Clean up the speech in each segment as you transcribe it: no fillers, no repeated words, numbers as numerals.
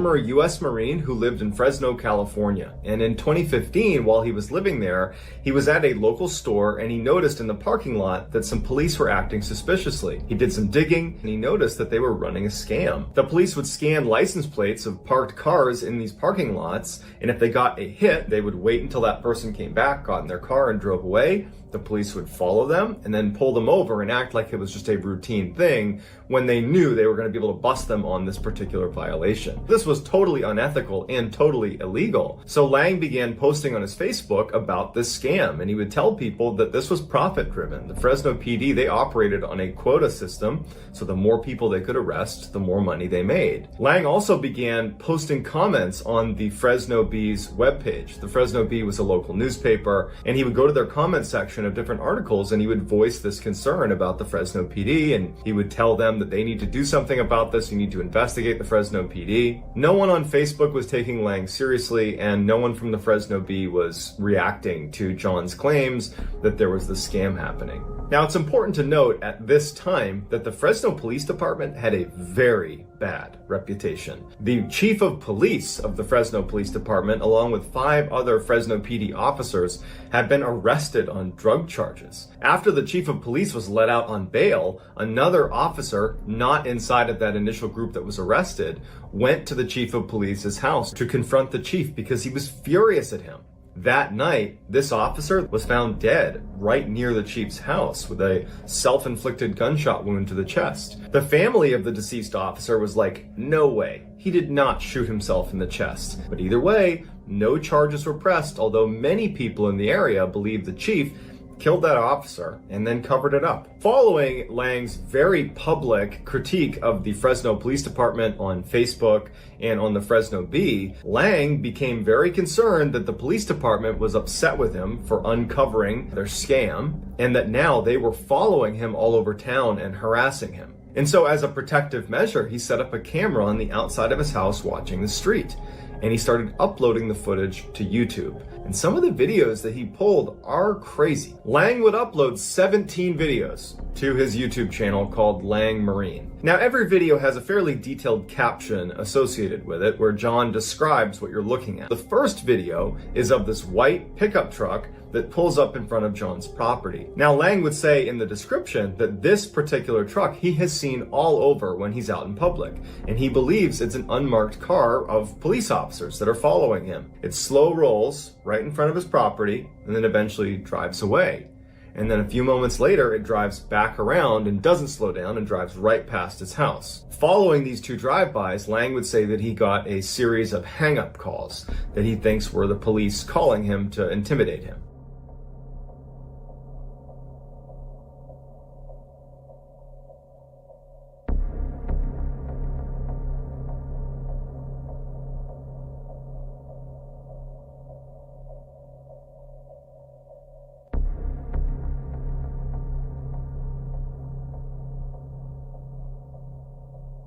Former U.S. Marine who lived in Fresno, California. And in 2015, while he was living there, he was at a local store and he noticed in the parking lot that some police were acting suspiciously. He did some digging and he noticed that they were running a scam. The police would scan license plates of parked cars in these parking lots, and if they got a hit, they would wait until that person came back, got in their car and drove away. The police would follow them and then pull them over and act like it was just a routine thing when they knew they were going to be able to bust them on this particular violation. This was totally unethical and totally illegal. So Lang began posting on his Facebook about this scam, and he would tell people that this was profit driven. The Fresno PD, they operated on a quota system, so the more people they could arrest, the more money they made. Lang also began posting comments on the Fresno Bee's webpage. The Fresno Bee was a local newspaper, and he would go to their comment section of different articles and he would voice this concern about the Fresno PD, and he would tell them that they need to do something about this. You need to investigate the Fresno PD. No one on Facebook was taking Lang seriously, and no one from the Fresno Bee was reacting to John's claims that there was this scam happening. Now, it's important to note at this time that the Fresno Police Department had a very bad reputation. The chief of police of the Fresno Police Department, along with 5 other Fresno PD officers, had been arrested on drug charges. After the chief of police was let out on bail, another officer, not inside of that initial group that was arrested, went to the chief of police's house to confront the chief because he was furious at him. That night, this officer was found dead right near the chief's house with a self-inflicted gunshot wound to the chest. The family of the deceased officer was like, no way, he did not shoot himself in the chest. But either way, no charges were pressed, although many people in the area believed the chief killed that officer and then covered it up. Following Lang's very public critique of the Fresno Police Department on Facebook and on the Fresno Bee, Lang became very concerned that the police department was upset with him for uncovering their scam, and that now they were following him all over town and harassing him. And so as a protective measure, he set up a camera on the outside of his house watching the street, and he started uploading the footage to YouTube. And some of the videos that he pulled are crazy. Lang would upload 17 videos to his YouTube channel called Lang Marine. Now, every video has a fairly detailed caption associated with it where John describes what you're looking at. The first video is of this white pickup truck that pulls up in front of John's property. Now, Lang would say in the description that this particular truck he has seen all over when he's out in public, and he believes it's an unmarked car of police officers that are following him. It slow rolls right in front of his property and then eventually drives away. And then a few moments later, it drives back around and doesn't slow down and drives right past his house. Following these 2 drive-bys, Lang would say that he got a series of hang-up calls that he thinks were the police calling him to intimidate him.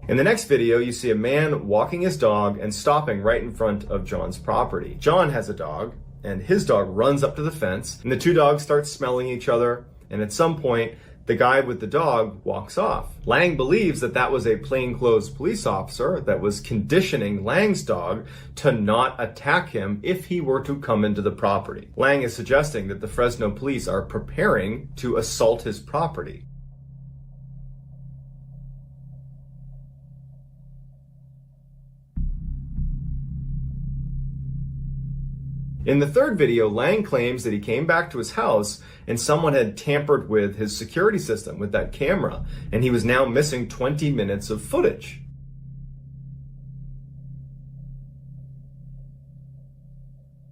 In the next video, you see a man walking his dog and stopping right in front of John's property. John has a dog, and his dog runs up to the fence, and the 2 dogs start smelling each other, and at some point, the guy with the dog walks off. Lang believes that that was a plainclothes police officer that was conditioning Lang's dog to not attack him if he were to come into the property. Lang is suggesting that the Fresno police are preparing to assault his property. In the third video, Lang claims that he came back to his house and someone had tampered with his security system, with that camera, and he was now missing 20 minutes of footage.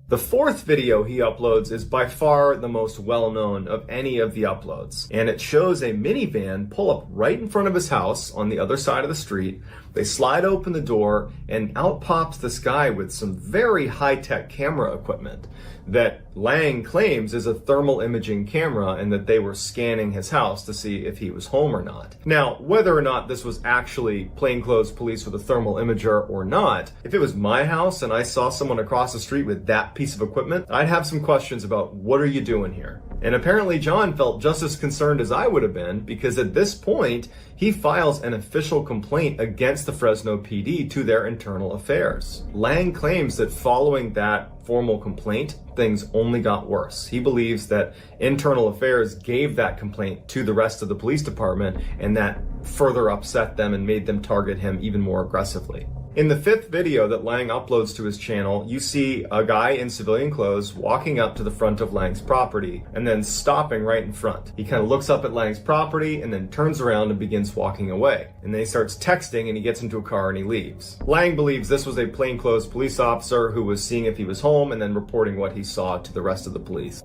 The fourth video he uploads is by far the most well-known of any of the uploads, and it shows a minivan pull up right in front of his house on the other side of the street. They slide open the door, and out pops this guy with some very high-tech camera equipment that Lang claims is a thermal imaging camera, and that they were scanning his house to see if he was home or not. Now, whether or not this was actually plainclothes police with a thermal imager or not, if it was my house and I saw someone across the street with that piece of equipment, I'd have some questions about what are you doing here? And apparently John felt just as concerned as I would have been, because at this point, he files an official complaint against the Fresno PD to their internal affairs. Lang claims that following that formal complaint, things only got worse. He believes that internal affairs gave that complaint to the rest of the police department, and that further upset them and made them target him even more aggressively. In the 5th video that Lang uploads to his channel, you see a guy in civilian clothes walking up to the front of Lang's property and then stopping right in front. He kind of looks up at Lang's property and then turns around and begins walking away. And then he starts texting and he gets into a car and he leaves. Lang believes this was a plainclothes police officer who was seeing if he was home and then reporting what he saw to the rest of the police.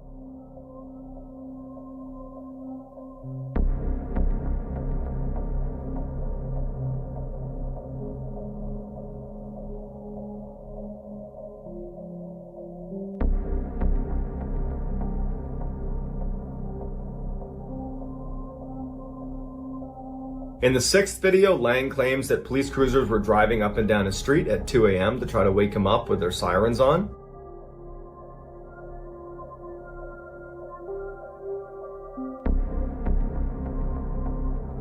In the 6th video, Lang claims that police cruisers were driving up and down his street at 2 a.m. to try to wake him up with their sirens on.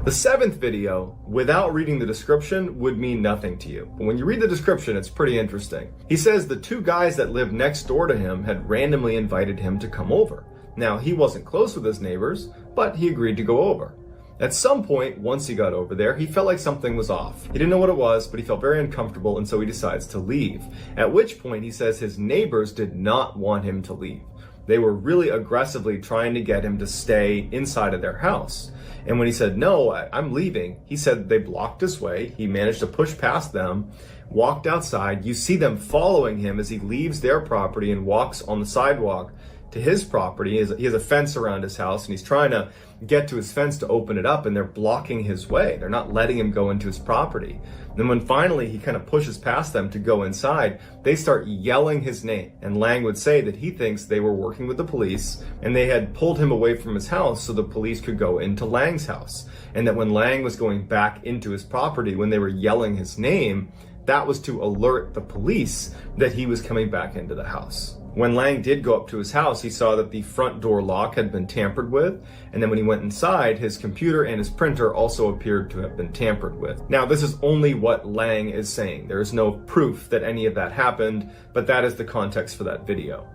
The 7th video, without reading the description, would mean nothing to you. But when you read the description, it's pretty interesting. He says the 2 guys that lived next door to him had randomly invited him to come over. Now, he wasn't close with his neighbors, but he agreed to go over. At some point, once he got over there, he felt like something was off. He didn't know what it was, but he felt very uncomfortable, and so he decides to leave. At which point, he says his neighbors did not want him to leave. They were really aggressively trying to get him to stay inside of their house. And when he said, no, I'm leaving, he said they blocked his way. He managed to push past them, walked outside. You see them following him as he leaves their property and walks on the sidewalk to his property. He has a fence around his house, and he's trying to get to his fence to open it up, and they're blocking his way. They're not letting him go into his property. And then when finally he kind of pushes past them to go inside, they start yelling his name. And Lang would say that he thinks they were working with the police and they had pulled him away from his house so the police could go into Lang's house. And that when Lang was going back into his property, when they were yelling his name, that was to alert the police that he was coming back into the house. When Lang did go up to his house, he saw that the front door lock had been tampered with, and then when he went inside, his computer and his printer also appeared to have been tampered with. Now, this is only what Lang is saying. There is no proof that any of that happened, but that is the context for that video.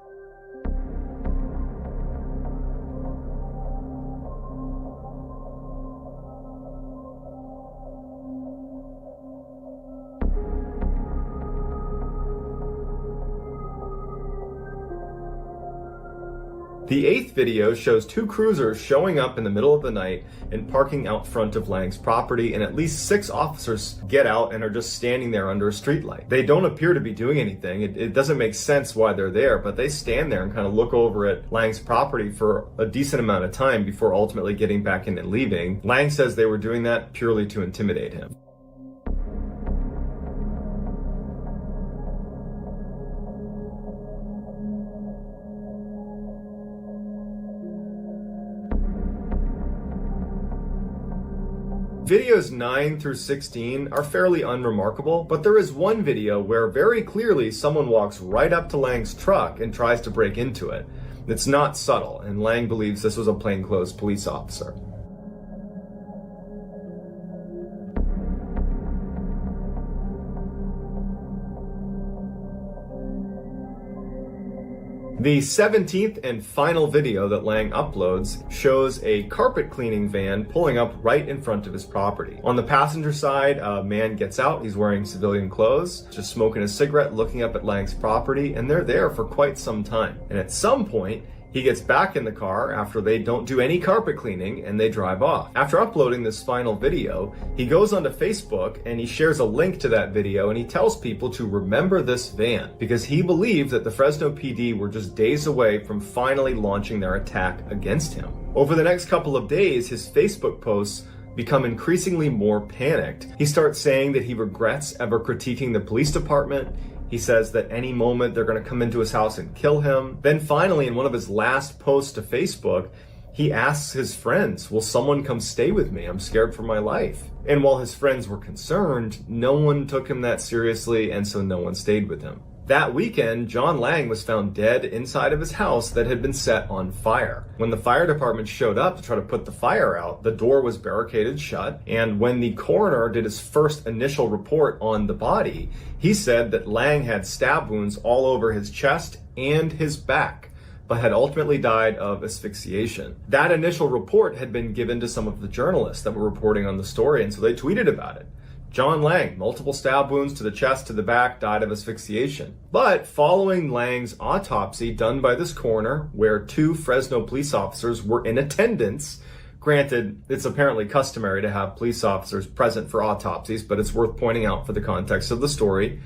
The 8th video shows 2 cruisers showing up in the middle of the night and parking out front of Lang's property, and at least 6 officers get out and are just standing there under a streetlight. They don't appear to be doing anything. It doesn't make sense why they're there, but they stand there and kind of look over at Lang's property for a decent amount of time before ultimately getting back in and leaving. Lang says they were doing that purely to intimidate him. Videos 9 through 16 are fairly unremarkable, but there is one video where very clearly someone walks right up to Lang's truck and tries to break into it. It's not subtle, and Lang believes this was a plainclothes police officer. The 17th and final video that Lang uploads shows a carpet cleaning van pulling up right in front of his property. On the passenger side, a man gets out. He's wearing civilian clothes, just smoking a cigarette, looking up at Lang's property, and they're there for quite some time. And at some point, he gets back in the car after they don't do any carpet cleaning and they drive off. After uploading this final video, he goes onto Facebook and he shares a link to that video and he tells people to remember this van because he believed that the Fresno PD were just days away from finally launching their attack against him. Over the next couple of days, his Facebook posts become increasingly more panicked. He starts saying that he regrets ever critiquing the police department. He says that any moment they're going to come into his house and kill him. Then finally, in one of his last posts to Facebook, he asks his friends, will someone come stay with me? I'm scared for my life. And while his friends were concerned, no one took him that seriously, and so no one stayed with him. That weekend, John Lang was found dead inside of his house that had been set on fire. When the fire department showed up to try to put the fire out, the door was barricaded shut, and when the coroner did his first initial report on the body, he said that Lang had stab wounds all over his chest and his back, but had ultimately died of asphyxiation. That initial report had been given to some of the journalists that were reporting on the story, and so they tweeted about it. John Lang, multiple stab wounds to the chest, to the back, died of asphyxiation. But following Lang's autopsy done by this coroner, where 2 Fresno police officers were in attendance, granted, it's apparently customary to have police officers present for autopsies, but it's worth pointing out for the context of the story,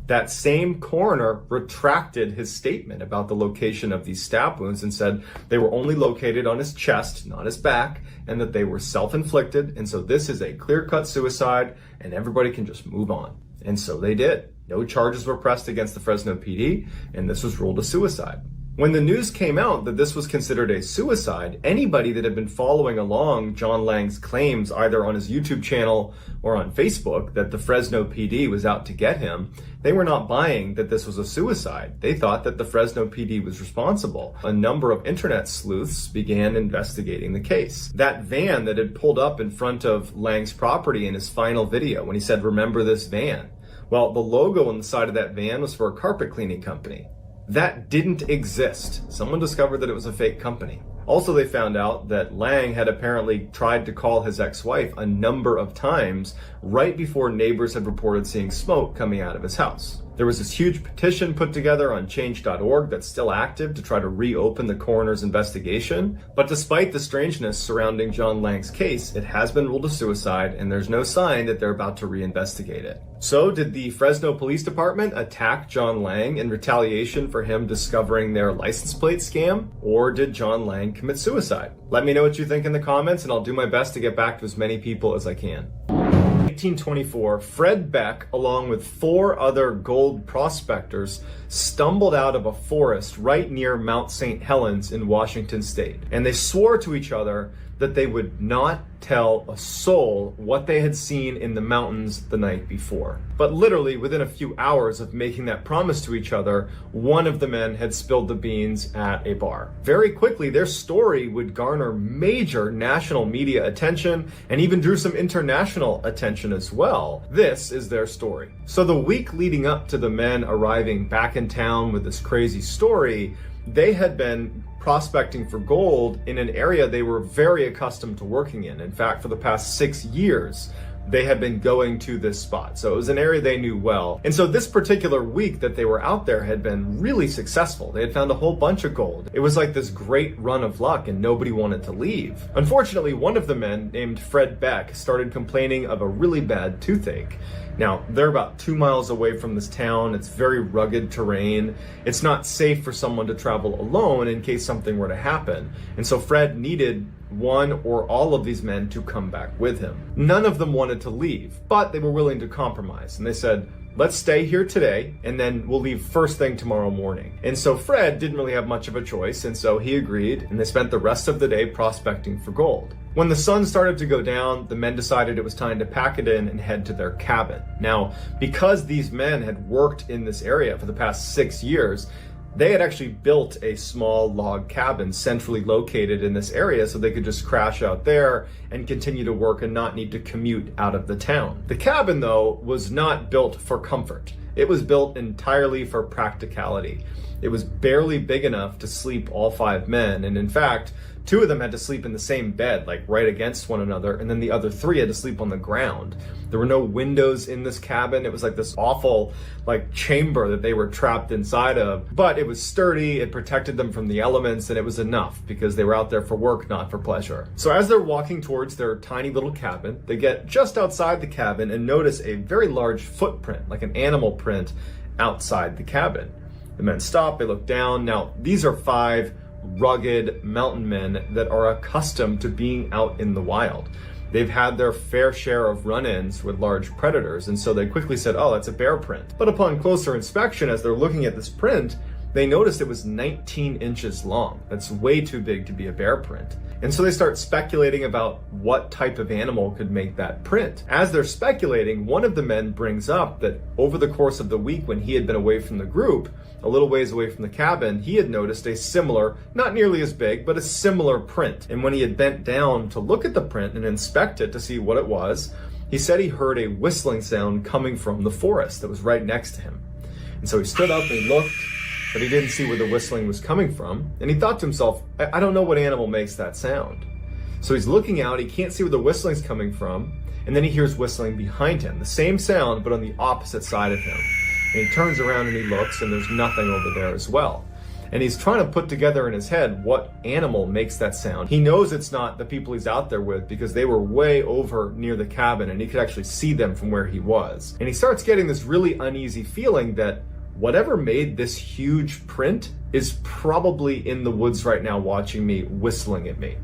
that same coroner retracted his statement about the location of these stab wounds and said they were only located on his chest, not his back, and that they were self-inflicted, and so this is a clear-cut suicide, and everybody can just move on. And so they did. No charges were pressed against the Fresno PD, and this was ruled a suicide. When the news came out that this was considered a suicide, anybody that had been following along John Lang's claims either on his YouTube channel or on Facebook that the Fresno PD was out to get him, they were not buying that this was a suicide. They thought that the Fresno PD was responsible. A number of internet sleuths began investigating the case. That van that had pulled up in front of Lang's property in his final video when he said, "Remember this van?" Well, the logo on the side of that van was for a carpet cleaning company. That didn't exist. Someone discovered that it was a fake company. Also, they found out that Lang had apparently tried to call his ex-wife a number of times right before neighbors had reported seeing smoke coming out of his house. There was this huge petition put together on change.org that's still active to try to reopen the coroner's investigation. But despite the strangeness surrounding John Lang's case, it has been ruled a suicide, and there's no sign that they're about to reinvestigate it. So did the Fresno Police Department attack John Lang in retaliation for him discovering their license plate scam? Or did John Lang commit suicide? Let me know what you think in the comments, and I'll do my best to get back to as many people as I can. 1924, Fred Beck, along with 4 other gold prospectors, stumbled out of a forest right near Mount St. Helens in Washington state. And they swore to each other that they would not tell a soul what they had seen in the mountains the night before. But literally within a few hours of making that promise to each other, one of the men had spilled the beans at a bar. Very quickly, their story would garner major national media attention and even drew some international attention as well. This is their story. So the week leading up to the men arriving back in town with this crazy story, they had been prospecting for gold in an area they were very accustomed to working in. In fact, for the past 6 years, they had been going to this spot. So it was an area they knew well. And so this particular week that they were out there had been really successful. They had found a whole bunch of gold. It was like this great run of luck and nobody wanted to leave. Unfortunately, one of the men named Fred Beck started complaining of a really bad toothache. Now, they're about 2 miles away from this town. It's very rugged terrain. It's not safe for someone to travel alone in case something were to happen. And so Fred needed one or all of these men to come back with him. None of them wanted to leave, but they were willing to compromise. And they said, let's stay here today, and then we'll leave first thing tomorrow morning. And so Fred didn't really have much of a choice, and so he agreed, and they spent the rest of the day prospecting for gold. When the sun started to go down, the men decided it was time to pack it in and head to their cabin. Now, because these men had worked in this area for the past 6 years, they had actually built a small log cabin centrally located in this area so they could just crash out there and continue to work and not need to commute out of the town. The cabin, though, was not built for comfort. It was built entirely for practicality. It was barely big enough to sleep all 5 men, and in fact, 2 of them had to sleep in the same bed, like right against one another, and then the other 3 had to sleep on the ground. There were no windows in this cabin. It was like this awful chamber that they were trapped inside of, but it was sturdy, it protected them from the elements, and it was enough because they were out there for work, not for pleasure. So as they're walking towards their tiny little cabin, they get just outside the cabin and notice a very large footprint, like an animal print, outside the cabin. The men stop, they look down. Now, these are 5 rugged mountain men that are accustomed to being out in the wild. They've had their fair share of run-ins with large predators, and so they quickly said, oh, that's a bear print. But upon closer inspection, as they're looking at this print, they noticed it was 19 inches long. That's way too big to be a bear print. And so they start speculating about what type of animal could make that print. As they're speculating, one of the men brings up that over the course of the week when he had been away from the group, a little ways away from the cabin, he had noticed a similar, not nearly as big, but a similar print. And when he had bent down to look at the print and inspect it to see what it was, he said he heard a whistling sound coming from the forest that was right next to him. And so he stood up and he looked, but he didn't see where the whistling was coming from. And he thought to himself, I don't know what animal makes that sound. So he's looking out, he can't see where the whistling's coming from, and then he hears whistling behind him. The same sound, but on the opposite side of him. And he turns around and he looks, and there's nothing over there as well. And he's trying to put together in his head what animal makes that sound. He knows it's not the people he's out there with because they were way over near the cabin and he could actually see them from where he was. And he starts getting this really uneasy feeling that whatever made this huge print is probably in the woods right now watching me, whistling at me.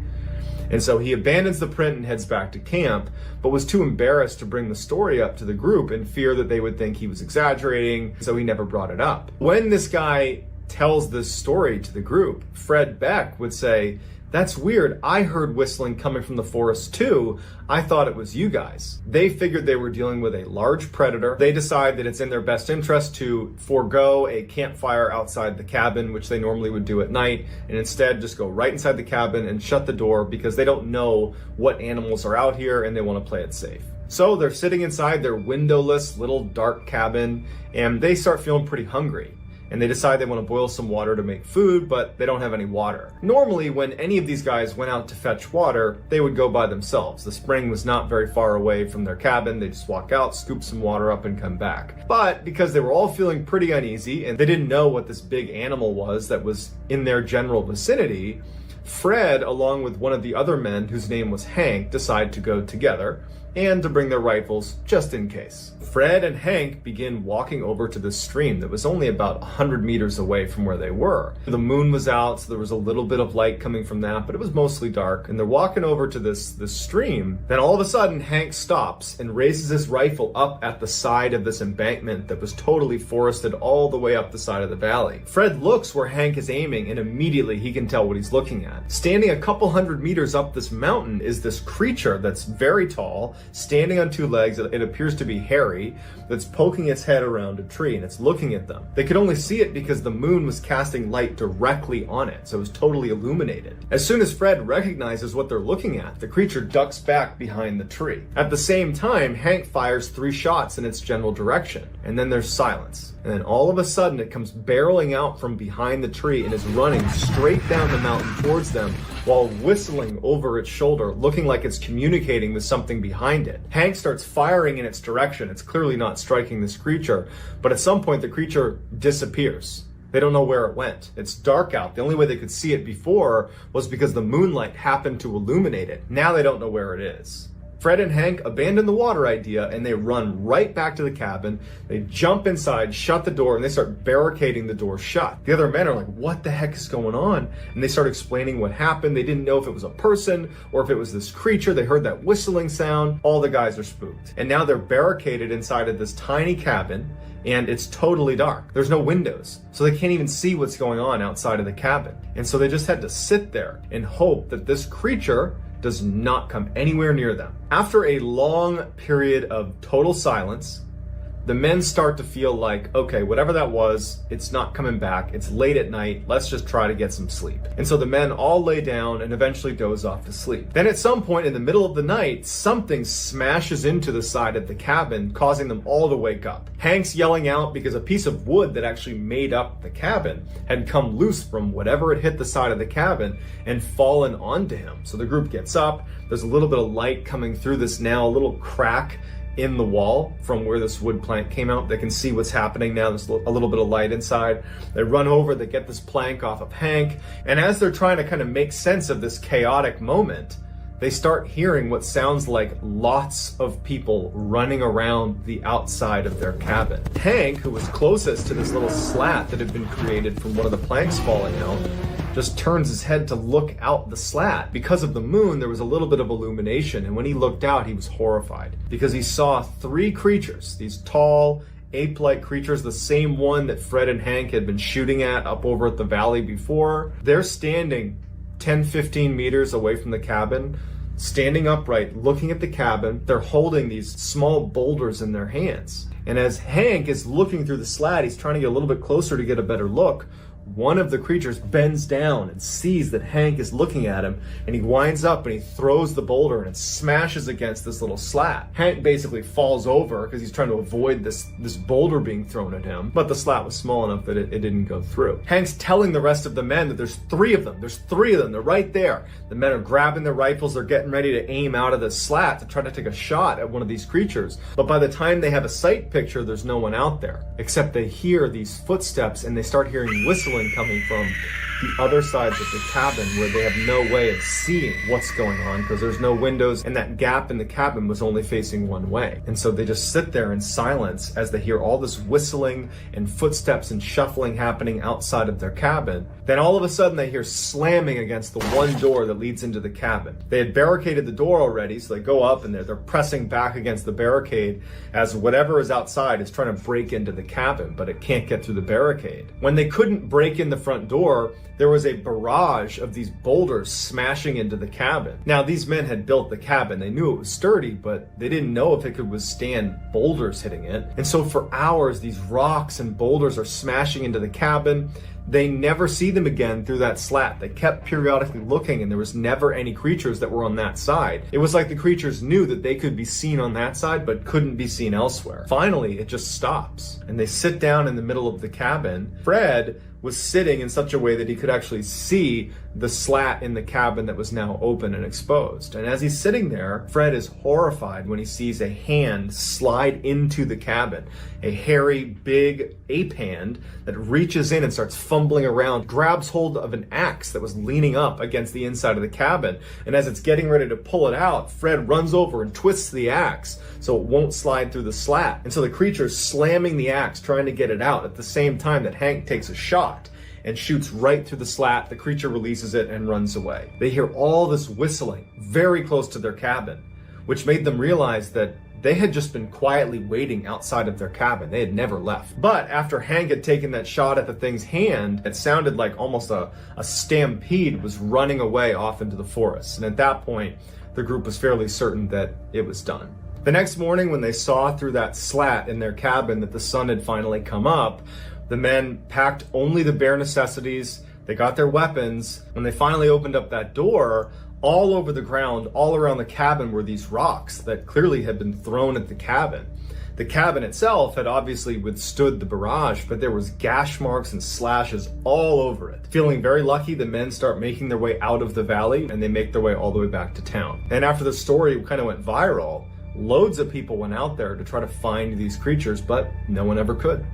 And so he abandons the print and heads back to camp, but was too embarrassed to bring the story up to the group in fear that they would think he was exaggerating, so he never brought it up. When this guy tells this story to the group, Fred Beck would say, "That's weird. I heard whistling coming from the forest too. I thought it was you guys." They figured they were dealing with a large predator. They decide that it's in their best interest to forego a campfire outside the cabin, which they normally would do at night, and instead just go right inside the cabin and shut the door because they don't know what animals are out here and they want to play it safe. So they're sitting inside their windowless little dark cabin and they start feeling pretty hungry. And they decide they want to boil some water to make food, but they don't have any water. Normally, when any of these guys went out to fetch water, they would go by themselves. The spring was not very far away from their cabin. They just walk out, scoop some water up, and come back. But because they were all feeling pretty uneasy, and they didn't know what this big animal was that was in their general vicinity, Fred, along with one of the other men, whose name was Hank, decide to go together and to bring their rifles just in case. Fred and Hank begin walking over to this stream that was only about 100 meters away from where they were. The moon was out, so there was a little bit of light coming from that, but it was mostly dark. And they're walking over to this stream. Then all of a sudden, Hank stops and raises his rifle up at the side of this embankment that was totally forested all the way up the side of the valley. Fred looks where Hank is aiming, and immediately he can tell what he's looking at. Standing a couple hundred meters up this mountain is this creature that's very tall, standing on two legs. It appears to be hairy, that's poking its head around a tree, and it's looking at them. They could only see it because the moon was casting light directly on it, so it was totally illuminated. As soon as Fred recognizes what they're looking at, the creature ducks back behind the tree. At the same time, Hank fires 3 shots in its general direction, and then there's silence. And then all of a sudden, it comes barreling out from behind the tree and is running straight down the mountain towards them while whistling over its shoulder, looking like it's communicating with something behind it. Hank starts firing in its direction. It's clearly not striking this creature, but at some point, the creature disappears. They don't know where it went. It's dark out. The only way they could see it before was because the moonlight happened to illuminate it. Now they don't know where it is. Fred and Hank abandon the water idea and they run right back to the cabin. They jump inside, shut the door, and they start barricading the door shut. The other men are like, "What the heck is going on?" And they start explaining what happened. They didn't know if it was a person or if it was this creature. They heard that whistling sound. All the guys are spooked. And now they're barricaded inside of this tiny cabin, and it's totally dark. There's no windows, so they can't even see what's going on outside of the cabin. And so they just had to sit there and hope that this creature does not come anywhere near them. After a long period of total silence, the men start to feel like, okay, whatever that was, it's not coming back. It's late at night. Let's just try to get some sleep. And so the men all lay down and eventually doze off to sleep. Then at some point in the middle of the night, something smashes into the side of the cabin, causing them all to wake up. Hank's yelling out because a piece of wood that actually made up the cabin had come loose from whatever had hit the side of the cabin and fallen onto him. So the group gets up. There's a little bit of light coming through this now, a little crack in the wall from where this wood plank came out. They can see what's happening now. There's a little bit of light inside. They run over, they get this plank off of Hank, and as they're trying to kind of make sense of this chaotic moment, they start hearing what sounds like lots of people running around the outside of their cabin. Hank, who was closest to this little slat that had been created from one of the planks falling out, just turns his head to look out the slat. Because of the moon, there was a little bit of illumination, and when he looked out, he was horrified because he saw 3 creatures, these tall, ape-like creatures, the same one that Fred and Hank had been shooting at up over at the valley before. They're standing 10-15 meters away from the cabin, standing upright, looking at the cabin. They're holding these small boulders in their hands. And as Hank is looking through the slat, he's trying to get a little bit closer to get a better look. One of the creatures bends down and sees that Hank is looking at him, and he winds up and he throws the boulder and it smashes against this little slat. Hank basically falls over because he's trying to avoid this boulder being thrown at him, but the slat was small enough that it didn't go through. Hank's telling the rest of the men that there's three of them. They're right there. The men are grabbing their rifles. They're getting ready to aim out of the slat to try to take a shot at one of these creatures. But by the time they have a sight picture, there's no one out there, except they hear these footsteps and they start hearing whistling coming from the other sides of the cabin, where they have no way of seeing what's going on because there's no windows, and that gap in the cabin was only facing one way. And so they just sit there in silence as they hear all this whistling and footsteps and shuffling happening outside of their cabin. Then all of a sudden they hear slamming against the one door that leads into the cabin. They had barricaded the door already, so they go up and they're pressing back against the barricade as whatever is outside is trying to break into the cabin, but it can't get through the barricade. When they couldn't break in the front door, there was a barrage of these boulders smashing into the cabin. Now, these men had built the cabin. They knew it was sturdy, but they didn't know if it could withstand boulders hitting it. And so for hours, these rocks and boulders are smashing into the cabin. They never see them again through that slat. They kept periodically looking, and there was never any creatures that were on that side. It was like the creatures knew that they could be seen on that side, but couldn't be seen elsewhere. Finally, it just stops, and they sit down in the middle of the cabin. Fred was sitting in such a way that he could actually see the slat in the cabin that was now open and exposed. And as he's sitting there, Fred is horrified when he sees a hand slide into the cabin. A hairy, big ape hand that reaches in and starts fumbling around, grabs hold of an axe that was leaning up against the inside of the cabin. And as it's getting ready to pull it out, Fred runs over and twists the axe so it won't slide through the slat. And so the creature's slamming the axe, trying to get it out at the same time that Hank takes a shot and shoots right through the slat. The creature releases it and runs away. They hear all this whistling very close to their cabin, which made them realize that they had just been quietly waiting outside of their cabin. They had never left. But after Hank had taken that shot at the thing's hand, it sounded like almost a stampede was running away off into the forest. And at that point, the group was fairly certain that it was done. The next morning, when they saw through that slat in their cabin that the sun had finally come up, the men packed only the bare necessities. They got their weapons. When they finally opened up that door, all over the ground, all around the cabin were these rocks that clearly had been thrown at the cabin. The cabin itself had obviously withstood the barrage, but there was gash marks and slashes all over it. Feeling very lucky, the men start making their way out of the valley, and they make their way all the way back to town. And after the story kind of went viral, loads of people went out there to try to find these creatures, but no one ever could.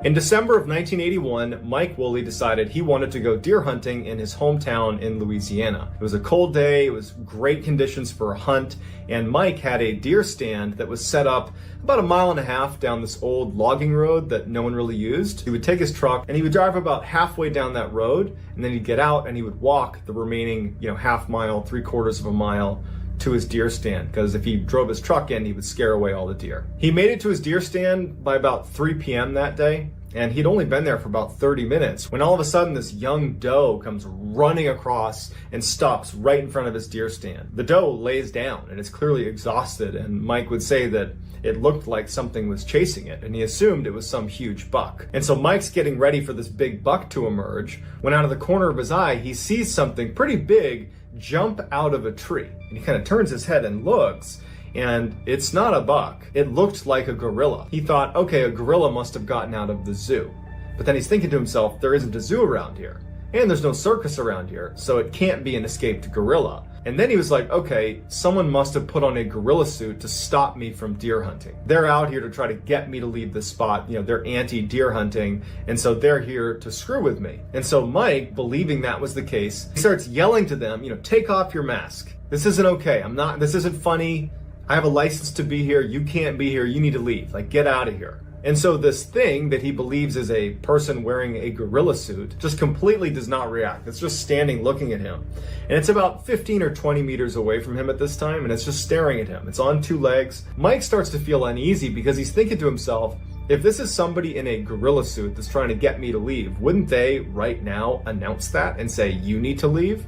In December of 1981, Mike Woolley decided he wanted to go deer hunting in his hometown in Louisiana. It was a cold day, it was great conditions for a hunt, and Mike had a deer stand that was set up about 1.5 miles down this old logging road that no one really used. He would take his truck and he would drive about halfway down that road, and then he'd get out and he would walk the remaining, half mile, 3/4 of a mile to his deer stand, because if he drove his truck in, he would scare away all the deer. He made it to his deer stand by about 3 p.m. that day, and he'd only been there for about 30 minutes when all of a sudden this young doe comes running across and stops right in front of his deer stand. The doe lays down and is clearly exhausted, and Mike would say that it looked like something was chasing it, and he assumed it was some huge buck. And so Mike's getting ready for this big buck to emerge when out of the corner of his eye, he sees something pretty big jump out of a tree. And he kind of turns his head and looks, and it's not a buck. It looked like a gorilla. He thought, okay, a gorilla must have gotten out of the zoo. But then he's thinking to himself, there isn't a zoo around here, and there's no circus around here, so it can't be an escaped gorilla. And then he was like, okay, someone must have put on a gorilla suit to stop me from deer hunting. They're out here to try to get me to leave this spot. They're anti-deer hunting, and so they're here to screw with me. And so Mike, believing that was the case, he starts yelling to them, take off your mask. This isn't okay. This isn't funny. I have a license to be here. You can't be here. You need to leave. Get out of here. And so this thing that he believes is a person wearing a gorilla suit just completely does not react. It's just standing looking at him. And it's about 15 or 20 meters away from him at this time, and it's just staring at him. It's on two legs. Mike starts to feel uneasy because he's thinking to himself, if this is somebody in a gorilla suit that's trying to get me to leave, wouldn't they right now announce that and say, you need to leave?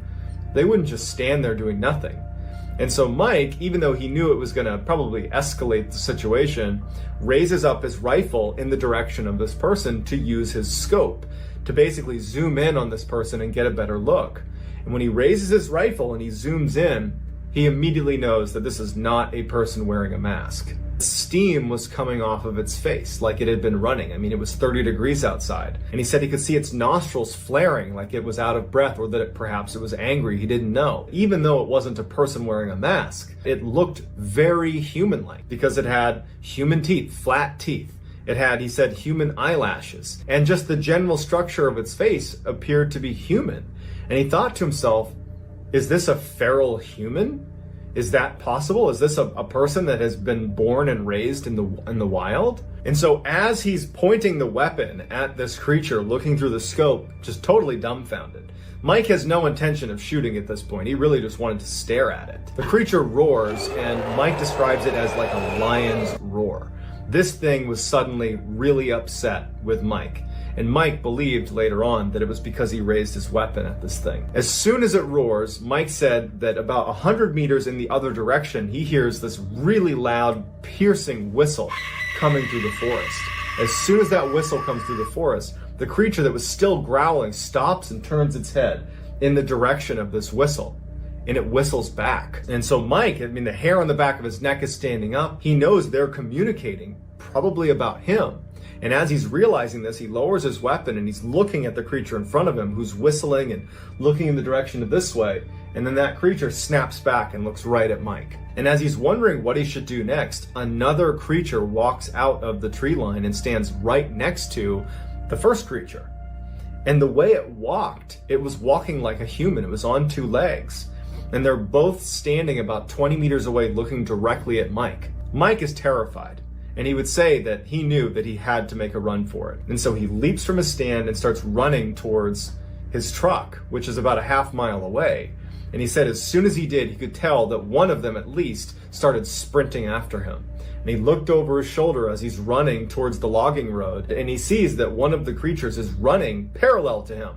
They wouldn't just stand there doing nothing. And so Mike, even though he knew it was going to probably escalate the situation, raises up his rifle in the direction of this person to use his scope, to basically zoom in on this person and get a better look. And when he raises his rifle and he zooms in, he immediately knows that this is not a person wearing a mask. Steam was coming off of its face like it had been running. I mean, it was 30 degrees outside. And he said he could see its nostrils flaring like it was out of breath, or that perhaps it was angry. He didn't know. Even though it wasn't a person wearing a mask, it looked very human-like because it had human teeth, flat teeth. It had, he said, human eyelashes. And just the general structure of its face appeared to be human. And he thought to himself, is this a feral human? Is that possible? Is this a person that has been born and raised in the wild? And so as he's pointing the weapon at this creature, looking through the scope, just totally dumbfounded. Mike has no intention of shooting at this point. He really just wanted to stare at it. The creature roars, and Mike describes it as like a lion's roar. This thing was suddenly really upset with Mike. And Mike believed later on that it was because he raised his weapon at this thing. As soon as it roars, Mike said that about 100 meters in the other direction, he hears this really loud, piercing whistle coming through the forest. As soon as that whistle comes through the forest, the creature that was still growling stops and turns its head in the direction of this whistle. And it whistles back. And so Mike, I mean, the hair on the back of his neck is standing up. He knows they're communicating, probably about him. And as he's realizing this, he lowers his weapon and he's looking at the creature in front of him who's whistling and looking in the direction of this way. And then that creature snaps back and looks right at Mike. And as he's wondering what he should do next, another creature walks out of the tree line and stands right next to the first creature. And the way it walked, it was walking like a human. It was on two legs. And they're both standing about 20 meters away looking directly at Mike. Mike is terrified. And he would say that he knew that he had to make a run for it. And so he leaps from his stand and starts running towards his truck, which is about a half mile away. And he said as soon as he did, he could tell that one of them at least started sprinting after him. And he looked over his shoulder as he's running towards the logging road, and he sees that one of the creatures is running parallel to him,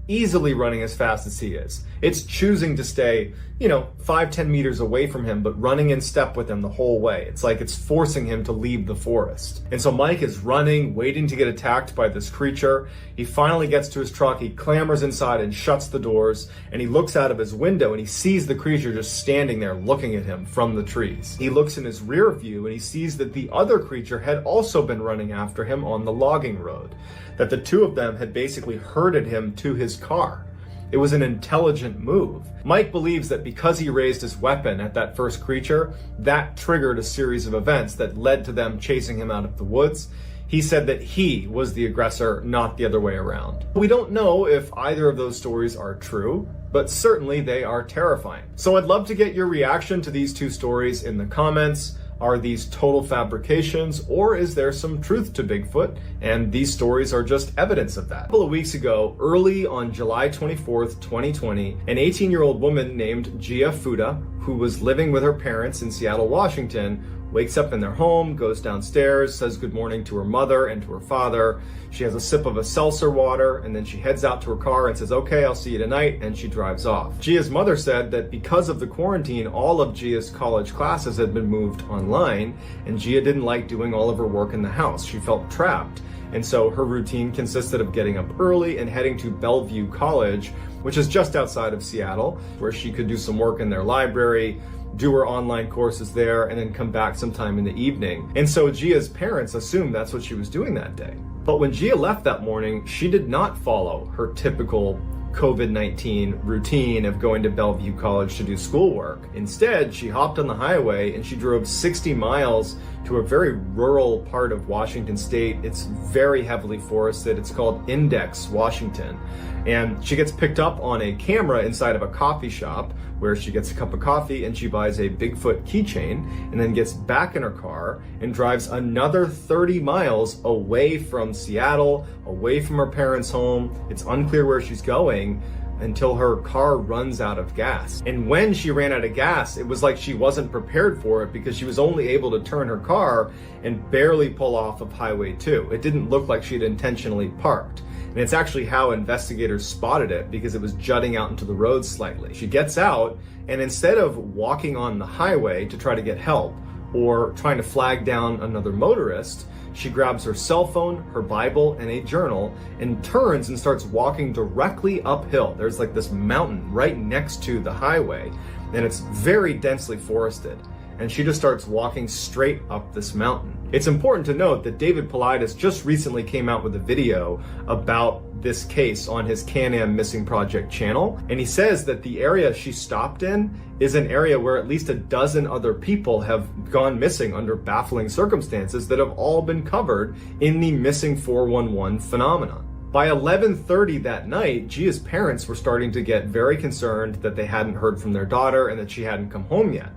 easily running as fast as he is. It's choosing to stay, 5-10 meters away from him, but running in step with him the whole way. It's like it's forcing him to leave the forest. And so Mike is running, waiting to get attacked by this creature. He finally gets to his truck, he clambers inside and shuts the doors, and he looks out of his window and he sees the creature just standing there looking at him from the trees. He looks in his rear view and he sees that the other creature had also been running after him on the logging road, that the two of them had basically herded him to his car. It was an intelligent move. Mike believes that because he raised his weapon at that first creature, that triggered a series of events that led to them chasing him out of the woods. He said that he was the aggressor, not the other way around. We don't know if either of those stories are true, but certainly they are terrifying. So I'd love to get your reaction to these two stories in the comments. Are these total fabrications, or is there some truth to Bigfoot? And these stories are just evidence of that. A couple of weeks ago, early on July 24th, 2020, an 18-year-old woman named Gia Fuda, who was living with her parents in Seattle, Washington, wakes up in their home, goes downstairs, says good morning to her mother and to her father. She has a sip of a seltzer water, and then she heads out to her car and says, okay, I'll see you tonight, and she drives off. Gia's mother said that because of the quarantine, all of Gia's college classes had been moved online, and Gia didn't like doing all of her work in the house. She felt trapped. And so her routine consisted of getting up early and heading to Bellevue College, which is just outside of Seattle, where she could do some work in their library, do her online courses there, and then come back sometime in the evening. And so Gia's parents assumed that's what she was doing that day. But when Gia left that morning, she did not follow her typical COVID-19 routine of going to Bellevue College to do schoolwork. Instead, she hopped on the highway and she drove 60 miles to a very rural part of Washington state. It's very heavily forested. It's called Index, Washington. And she gets picked up on a camera inside of a coffee shop where she gets a cup of coffee and she buys a Bigfoot keychain and then gets back in her car and drives another 30 miles away from Seattle, away from her parents' home. It's unclear where she's going until her car runs out of gas. And when she ran out of gas, it was like she wasn't prepared for it because she was only able to turn her car and barely pull off of Highway 2. It didn't look like she'd intentionally parked. And it's actually how investigators spotted it because it was jutting out into the road slightly. She gets out, and instead of walking on the highway to try to get help or trying to flag down another motorist, she grabs her cell phone, her Bible, and a journal and turns and starts walking directly uphill. There's like this mountain right next to the highway, and it's very densely forested. And she just starts walking straight up this mountain. It's important to note that David Paulides just recently came out with a video about this case on his Can-Am Missing Project channel. And he says that the area she stopped in is an area where at least a dozen other people have gone missing under baffling circumstances that have all been covered in the Missing 411 phenomenon. By 11:30 that night, Gia's parents were starting to get very concerned that they hadn't heard from their daughter and that she hadn't come home yet.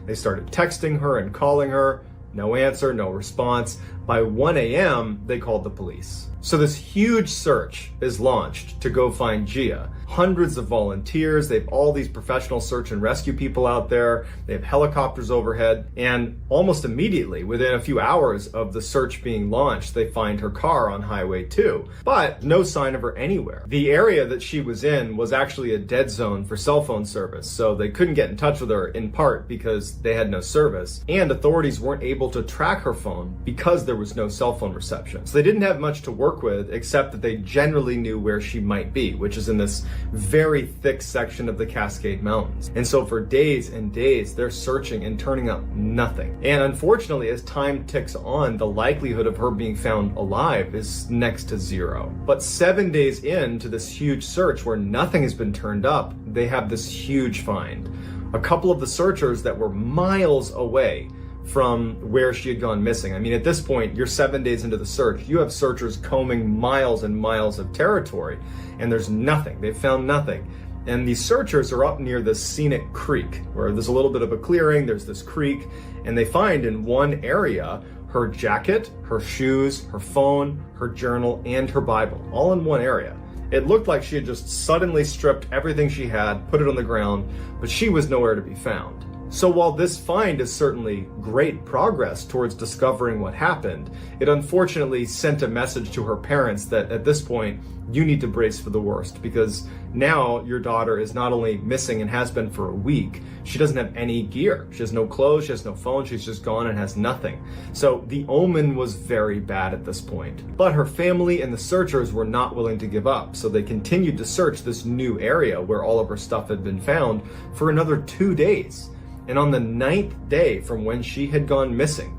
They started texting her and calling her. No answer, no response. By 1 a.m., they called the police. So this huge search is launched to go find Gia. Hundreds of volunteers, they have all these professional search and rescue people out there, they have helicopters overhead, and almost immediately, within a few hours of the search being launched, they find her car on Highway 2. But no sign of her anywhere. The area that she was in was actually a dead zone for cell phone service, so they couldn't get in touch with her in part because they had no service, and authorities weren't able to track her phone because there was no cell phone reception. So they didn't have much to work with except that they generally knew where she might be, which is in this very thick section of the Cascade Mountains. And so for days and days, they're searching and turning up nothing. And unfortunately, as time ticks on, the likelihood of her being found alive is next to zero. But 7 days into this huge search where nothing has been turned up, they have this huge find. A couple of the searchers that were miles away from where she had gone missing. I mean, at this point, you're 7 days into the search. You have searchers combing miles and miles of territory, and there's nothing. They've found nothing. And these searchers are up near this scenic creek, where there's a little bit of a clearing, there's this creek, and they find in one area her jacket, her shoes, her phone, her journal, and her Bible, all in one area. It looked like she had just suddenly stripped everything she had, put it on the ground, but she was nowhere to be found. So while this find is certainly great progress towards discovering what happened, it unfortunately sent a message to her parents that at this point, you need to brace for the worst, because now your daughter is not only missing and has been for a week, she doesn't have any gear. She has no clothes, she has no phone, she's just gone and has nothing. So the omen was very bad at this point. But her family and the searchers were not willing to give up, so they continued to search this new area where all of her stuff had been found for another 2 days. And on the 9th day from when she had gone missing,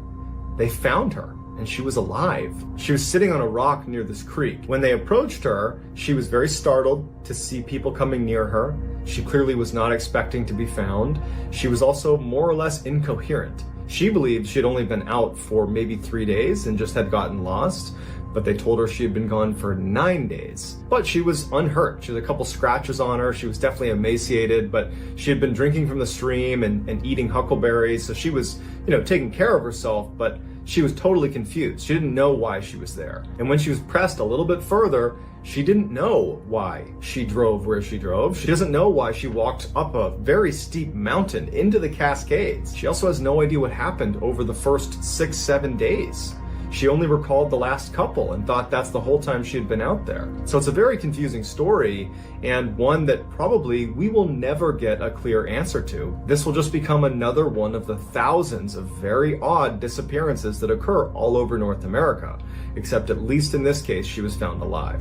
they found her, and she was alive. She was sitting on a rock near this creek. When they approached her, she was very startled to see people coming near her. She clearly was not expecting to be found. She was also more or less incoherent. She believed she had only been out for maybe 3 days and just had gotten lost, but they told her she had been gone for 9 days. But she was unhurt. She had a couple scratches on her. She was definitely emaciated, but she had been drinking from the stream and eating huckleberries, so she was, taking care of herself, but she was totally confused. She didn't know why she was there. And when she was pressed a little bit further, she didn't know why she drove where she drove. She doesn't know why she walked up a very steep mountain into the Cascades. She also has no idea what happened over the first 6-7 days. She only recalled the last couple and thought that's the whole time she had been out there. So it's a very confusing story, and one that probably we will never get a clear answer to. This will just become another one of the thousands of very odd disappearances that occur all over North America, except at least in this case, she was found alive.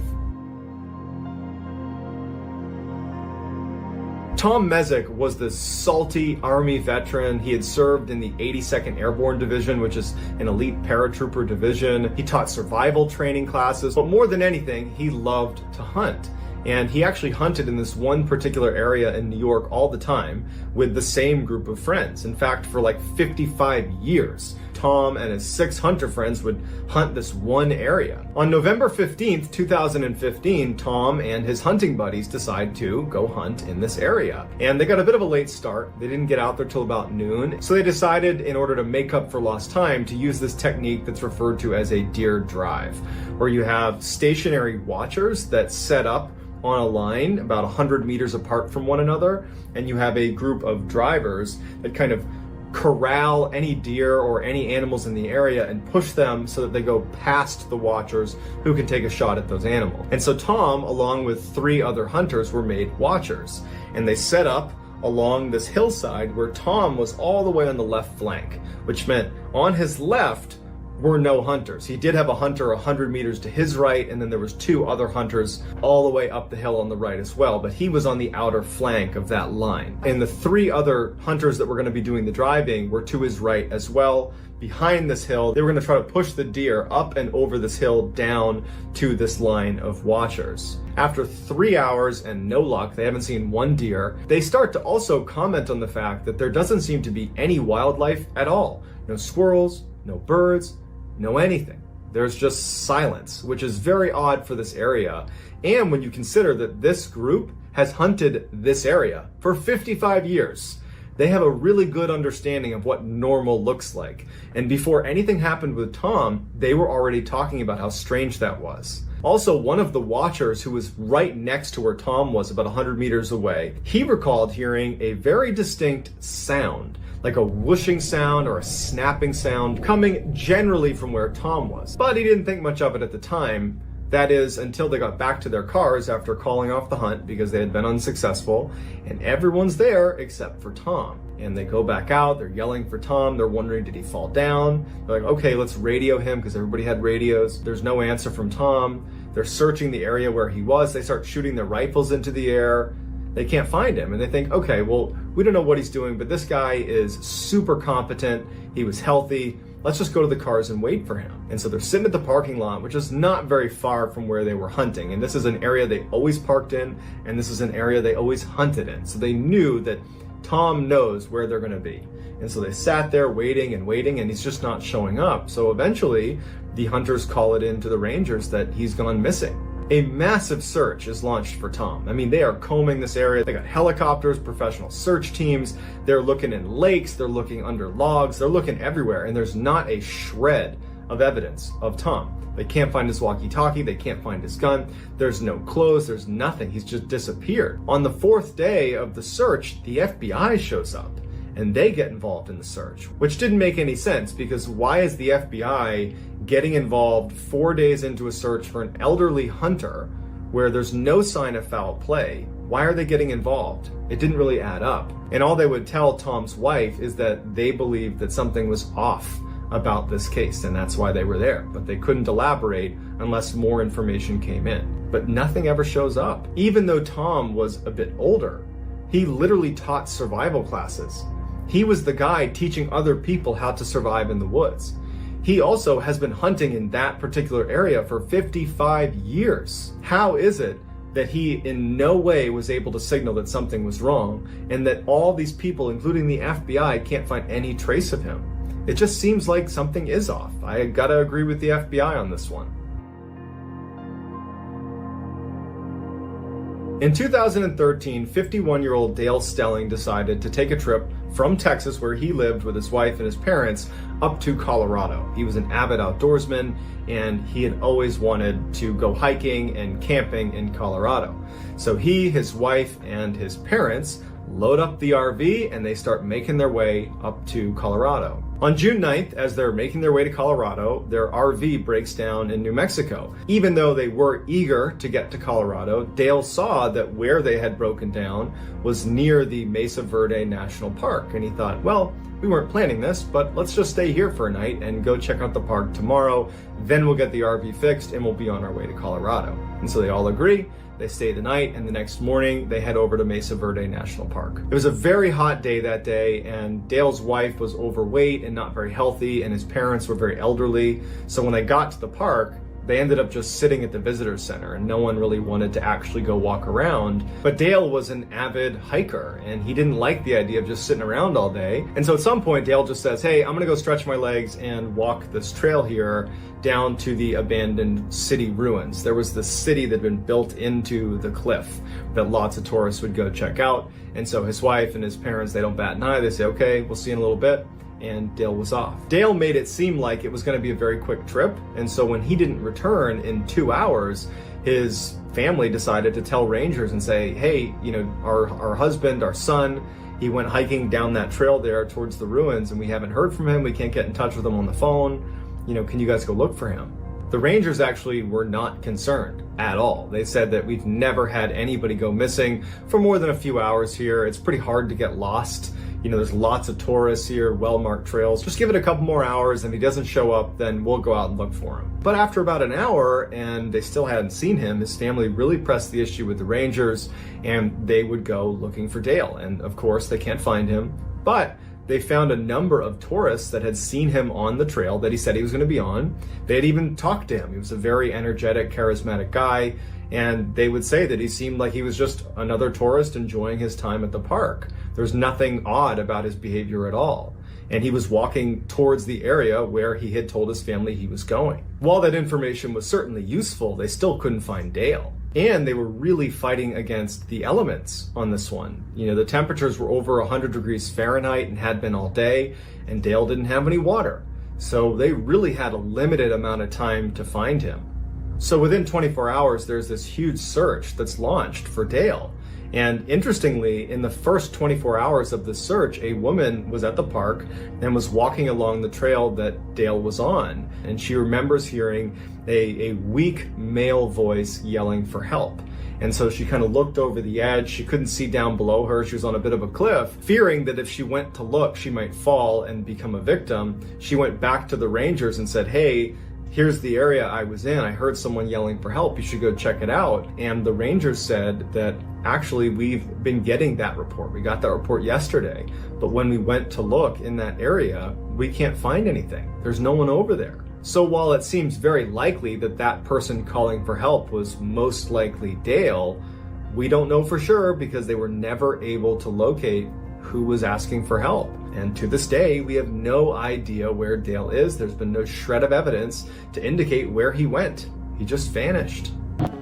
Tom Mezek was this salty Army veteran. He had served in the 82nd Airborne Division, which is an elite paratrooper division. He taught survival training classes, but more than anything, he loved to hunt. And he actually hunted in this one particular area in New York all the time with the same group of friends. In fact, for like 55 years, Tom and his 6 hunter friends would hunt this one area. On November 15th, 2015, Tom and his hunting buddies decide to go hunt in this area. And they got a bit of a late start. They didn't get out there till about noon. So they decided, in order to make up for lost time, to use this technique that's referred to as a deer drive, where you have stationary watchers that set up on a line about 100 meters apart from one another, and you have a group of drivers that kind of corral any deer or any animals in the area and push them so that they go past the watchers who can take a shot at those animals. And so Tom, along with 3 other hunters, were made watchers, and they set up along this hillside where Tom was all the way on the left flank, which meant on his left were no hunters. He did have a hunter 100 meters to his right, and then there was 2 other hunters all the way up the hill on the right as well, but he was on the outer flank of that line. And the 3 other hunters that were going to be doing the driving were to his right as well. Behind this hill, they were going to try to push the deer up and over this hill down to this line of watchers. After 3 hours and no luck, they haven't seen one deer, they start to also comment on the fact that there doesn't seem to be any wildlife at all. No squirrels, no birds, no anything. There's just silence, which is very odd for this area. And when you consider that this group has hunted this area for 55 years, they have a really good understanding of what normal looks like. And before anything happened with Tom, they were already talking about how strange that was. Also, one of the watchers who was right next to where Tom was, about 100 meters away, he recalled hearing a very distinct sound, like a whooshing sound or a snapping sound, coming generally from where Tom was. But he didn't think much of it at the time. That is, until they got back to their cars after calling off the hunt because they had been unsuccessful, and everyone's there except for Tom. And they go back out, they're yelling for Tom, they're wondering, did he fall down? They're like, okay, let's radio him, because everybody had radios. There's no answer from Tom. They're searching the area where he was. They start shooting their rifles into the air. They can't find him, and they think, okay, well, we don't know what he's doing, but this guy is super competent. He was healthy. Let's just go to the cars and wait for him. And so they're sitting at the parking lot, which is not very far from where they were hunting. And this is an area they always parked in, and this is an area they always hunted in. So they knew that Tom knows where they're gonna be. And so they sat there waiting, and he's just not showing up. So eventually, the hunters call it in to the rangers that he's gone missing. A massive search is launched for Tom. I mean, they are combing this area. They got helicopters, professional search teams. They're looking in lakes. They're looking under logs. They're looking everywhere. And there's not a shred of evidence of Tom. They can't find his walkie-talkie. They can't find his gun. There's no clothes. There's nothing. He's just disappeared. On the 4th day of the search, the FBI shows up and they get involved in the search, which didn't make any sense, because why is the FBI getting involved 4 days into a search for an elderly hunter where there's no sign of foul play? Why are they getting involved? It didn't really add up. And all they would tell Tom's wife is that they believed that something was off about this case, and that's why they were there. But they couldn't elaborate unless more information came in. But nothing ever shows up. Even though Tom was a bit older, he literally taught survival classes. He was the guy teaching other people how to survive in the woods. He also has been hunting in that particular area for 55 years. How is it that he in no way was able to signal that something was wrong, and that all these people, including the FBI, can't find any trace of him? It just seems like something is off. I gotta agree with the FBI on this one. In 2013, 51-year-old Dale Stelling decided to take a trip from Texas, where he lived with his wife and his parents, up to Colorado. He was an avid outdoorsman, and he had always wanted to go hiking and camping in Colorado. So he, his wife, and his parents load up the RV and they start making their way up to Colorado. On June 9th, as they're making their way to Colorado, their RV breaks down in New Mexico. Even though they were eager to get to Colorado, Dale saw that where they had broken down was near the Mesa Verde National Park, and he thought, well, we weren't planning this, but let's just stay here for a night and go check out the park tomorrow. Then we'll get the RV fixed and we'll be on our way to Colorado. And so they all agree. They stay the night, and the next morning they head over to Mesa Verde National Park. It was a very hot day that day, and Dale's wife was overweight and not very healthy, and his parents were very elderly. So when they got to the park, They ended up just sitting at the visitor center and no one really wanted to actually go walk around. But Dale was an avid hiker and he didn't like the idea of just sitting around all day. And so at some point Dale just says, hey, I'm gonna go stretch my legs and walk this trail here down to the abandoned city ruins. There was this city that had been built into the cliff that lots of tourists would go check out. And so his wife and his parents, they don't bat an eye. They say, okay, we'll see you in a little bit. And Dale was off. Dale made it seem like it was going to be a very quick trip. And so when he didn't return in 2 hours, his family decided to tell rangers and say, hey, you know, our husband, our son, he went hiking down that trail there towards the ruins and we haven't heard from him. We can't get in touch with him on the phone. You know, can you guys go look for him? The rangers actually were not concerned at all. They said that we've never had anybody go missing for more than a few hours here. It's pretty hard to get lost. You know, there's lots of tourists here, well-marked trails. Just give it a couple more hours and if he doesn't show up, then we'll go out and look for him. But after about an hour and they still hadn't seen him, his family really pressed the issue with the rangers and they would go looking for Dale. And of course they can't find him, but they found a number of tourists that had seen him on the trail that he said he was going to be on. They had even talked to him. He was a very energetic, charismatic guy. And they would say that he seemed like he was just another tourist enjoying his time at the park. There's nothing odd about his behavior at all. And he was walking towards the area where he had told his family he was going. While that information was certainly useful, they still couldn't find Dale. And they were really fighting against the elements on this one. You know, the temperatures were over 100 degrees Fahrenheit and had been all day, and Dale didn't have any water. So they really had a limited amount of time to find him. So within 24 hours, there's this huge search that's launched for Dale. And interestingly, in the first 24 hours of the search, a woman was at the park and was walking along the trail that Dale was on. And she remembers hearing a weak male voice yelling for help. And so she kind of looked over the edge. She couldn't see down below her. She was on a bit of a cliff, fearing that if she went to look, she might fall and become a victim. She went back to the rangers and said, hey, here's the area I was in. I heard someone yelling for help. You should go check it out. And the rangers said that actually we've been getting that report. We got that report yesterday. But when we went to look in that area, we can't find anything. There's no one over there. So while it seems very likely that that person calling for help was most likely Dale, we don't know for sure because they were never able to locate who was asking for help. And to this day, we have no idea where Dale is. There's been no shred of evidence to indicate where he went. He just vanished.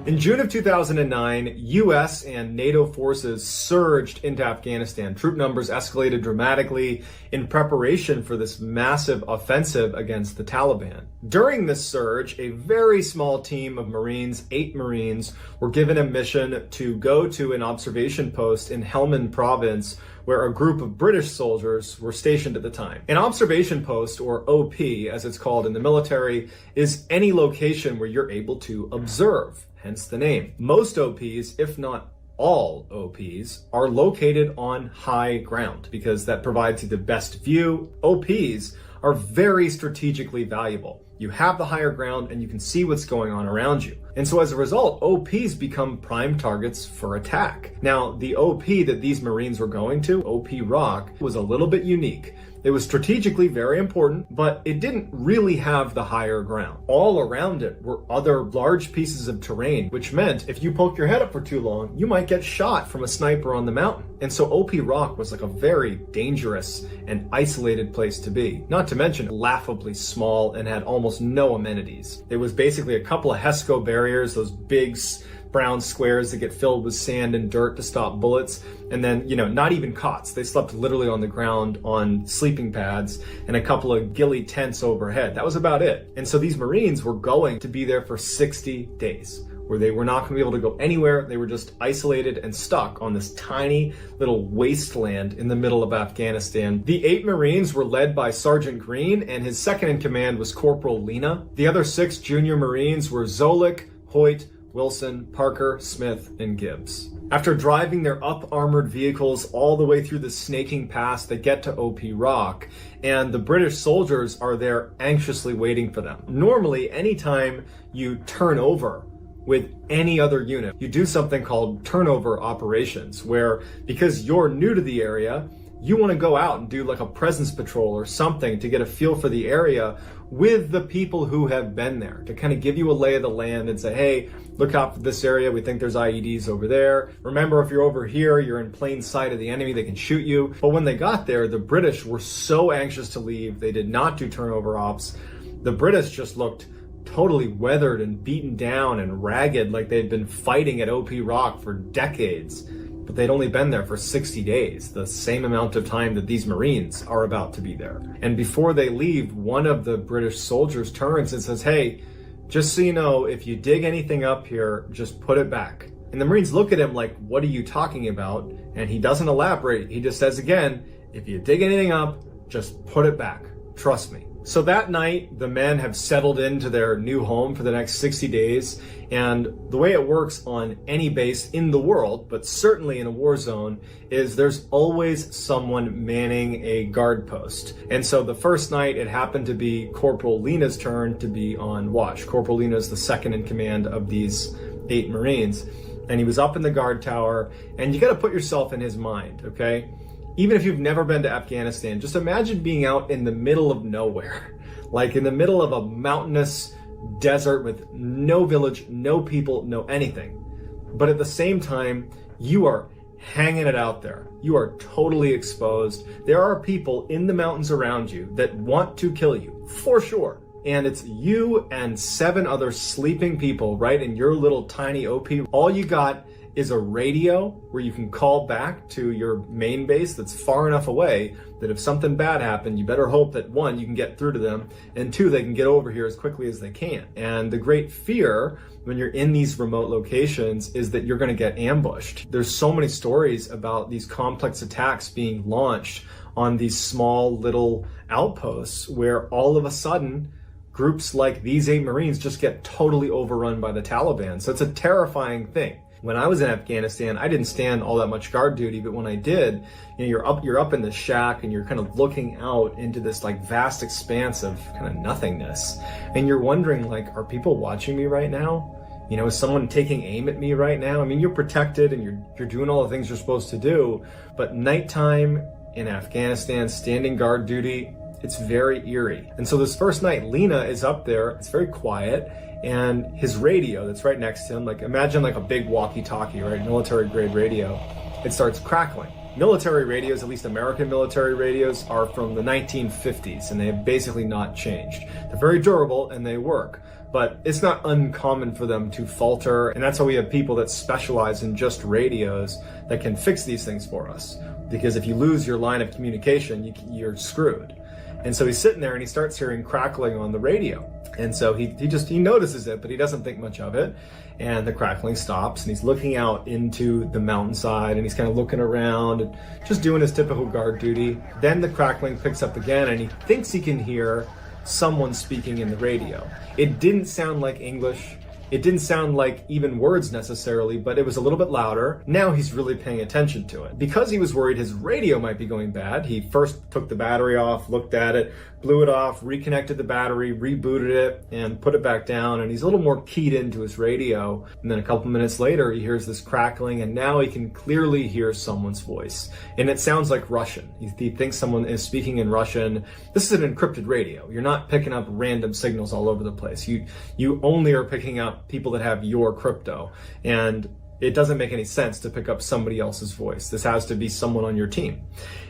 In June of 2009, US and NATO forces surged into Afghanistan. Troop numbers escalated dramatically in preparation for this massive offensive against the Taliban. During this surge, a very small team of Marines, 8 Marines, were given a mission to go to an observation post in Helmand province where a group of British soldiers were stationed at the time. An observation post, or OP as it's called in the military, is any location where you're able to observe, hence the name. Most OPs, if not all OPs, are located on high ground because that provides you the best view. OPs are very strategically valuable. You have the higher ground and you can see what's going on around you. And so as a result, OPs become prime targets for attack. Now, the OP that these Marines were going to, OP Rock, was a little bit unique. It was strategically very important, but it didn't really have the higher ground. All around it were other large pieces of terrain, which meant if you poke your head up for too long, you might get shot from a sniper on the mountain. And so OP Rock was like a very dangerous and isolated place to be. Not to mention laughably small and had almost no amenities. It was basically a couple of HESCO barriers, those big brown squares that get filled with sand and dirt to stop bullets. And then, not even cots. They slept literally on the ground on sleeping pads and a couple of ghillie tents overhead. That was about it. And so these Marines were going to be there for 60 days, where they were not going to be able to go anywhere. They were just isolated and stuck on this tiny little wasteland in the middle of Afghanistan. The 8 Marines were led by Sergeant Green, and his second in command was Corporal Lena. The other 6 junior Marines were Zolik, Hoyt, Wilson, Parker, Smith, and Gibbs. After driving their up-armored vehicles all the way through the snaking pass, they get to OP Rock, and the British soldiers are there anxiously waiting for them. Normally, anytime you turn over with any other unit, you do something called turnover operations, where because you're new to the area, you want to go out and do like a presence patrol or something to get a feel for the area with the people who have been there, to kind of give you a lay of the land and say, hey, look out for this area. We think there's IEDs over there. Remember, if you're over here, you're in plain sight of the enemy. They can shoot you. But when they got there, the British were so anxious to leave. They did not do turnover ops. The British just looked totally weathered and beaten down and ragged, like they'd been fighting at OP Rock for decades. But they'd only been there for 60 days, the same amount of time that these Marines are about to be there. And before they leave, one of the British soldiers turns and says, hey, just so you know, if you dig anything up here, just put it back. And the Marines look at him like, what are you talking about? And he doesn't elaborate. He just says again, if you dig anything up, just put it back. Trust me. So that night, the men have settled into their new home for the next 60 days. And the way it works on any base in the world, but certainly in a war zone, is there's always someone manning a guard post. And so the first night, it happened to be Corporal Lena's turn to be on watch. Corporal Lena is the second in command of these 8 Marines. And he was up in the guard tower, and you got to put yourself in his mind, okay? Even if you've never been to Afghanistan, just imagine being out in the middle of nowhere, like in the middle of a mountainous desert with no village, no people, no anything. But at the same time, you are hanging it out there. You are totally exposed. There are people in the mountains around you that want to kill you, for sure. And it's you and 7 other sleeping people right in your little tiny OP. All you got is a radio where you can call back to your main base that's far enough away that if something bad happened, you better hope that 1, you can get through to them, and 2, they can get over here as quickly as they can. And the great fear when you're in these remote locations is that you're going to get ambushed. There's so many stories about these complex attacks being launched on these small little outposts where all of a sudden groups like these 8 Marines just get totally overrun by the Taliban. So it's a terrifying thing. When I was in Afghanistan, I didn't stand all that much guard duty, but when I did, you're up in the shack and you're kind of looking out into this like vast expanse of kind of nothingness. And you're wondering, like, are people watching me right now? Is someone taking aim at me right now? I mean, you're protected and you're doing all the things you're supposed to do, but nighttime in Afghanistan, standing guard duty, it's very eerie. And so this first night, Lena is up there, it's very quiet, and his radio that's right next to him, like imagine like a big walkie-talkie, right? Military grade radio. It starts crackling. Military radios, at least American military radios, are from the 1950s and they have basically not changed. They're very durable and they work, but it's not uncommon for them to falter. And that's why we have people that specialize in just radios that can fix these things for us. Because if you lose your line of communication, you're screwed. And so he's sitting there and he starts hearing crackling on the radio. And so he notices it, but he doesn't think much of it. And the crackling stops and he's looking out into the mountainside and he's kind of looking around and just doing his typical guard duty. Then the crackling picks up again and he thinks he can hear someone speaking in the radio. It didn't sound like English. It didn't sound like even words necessarily, but it was a little bit louder. Now he's really paying attention to it. Because he was worried his radio might be going bad, he first took the battery off, looked at it, blew it off, reconnected the battery, rebooted it, and put it back down. And he's a little more keyed into his radio. And then a couple minutes later, he hears this crackling, and now he can clearly hear someone's voice. And it sounds like Russian. He thinks someone is speaking in Russian. This is an encrypted radio. You're not picking up random signals all over the place. You only are picking up people that have your crypto. And it doesn't make any sense to pick up somebody else's voice. This has to be someone on your team.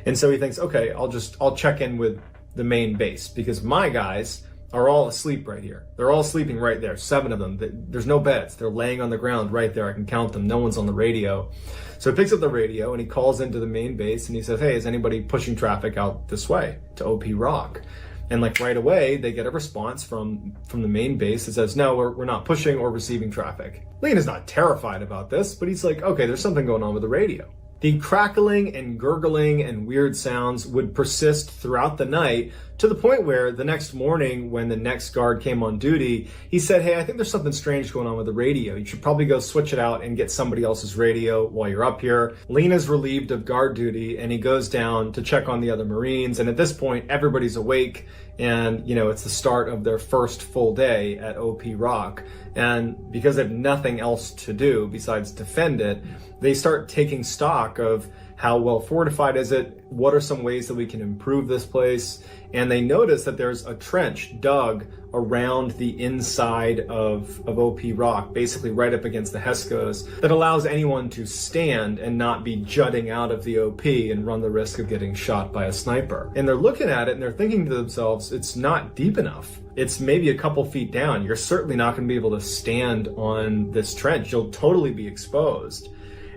And so he thinks, okay, I'll check in with the main base because my guys are all asleep right here. They're all sleeping right there, 7 of them. There's no beds. They're laying on the ground right there. I can count them. No one's on the radio. So he picks up the radio and he calls into the main base and he says, hey, is anybody pushing traffic out this way to OP Rock? And like right away, they get a response from the main base that says, no, we're not pushing or receiving traffic. Lena's not terrified about this, but he's like, okay, there's something going on with the radio. The crackling and gurgling and weird sounds would persist throughout the night to the point where the next morning when the next guard came on duty, he said, hey, I think there's something strange going on with the radio. You should probably go switch it out and get somebody else's radio while you're up here. Lena's relieved of guard duty and he goes down to check on the other Marines. And at this point, everybody's awake and, it's the start of their first full day at OP Rock. And because they have nothing else to do besides defend it, they start taking stock of How well fortified is it? What are some ways that we can improve this place? And they notice that there's a trench dug around the inside of OP Rock, basically right up against the Heskos, that allows anyone to stand and not be jutting out of the OP and run the risk of getting shot by a sniper. And they're looking at it and they're thinking to themselves, it's not deep enough. It's maybe a couple feet down. You're certainly not going to be able to stand on this trench. You'll totally be exposed.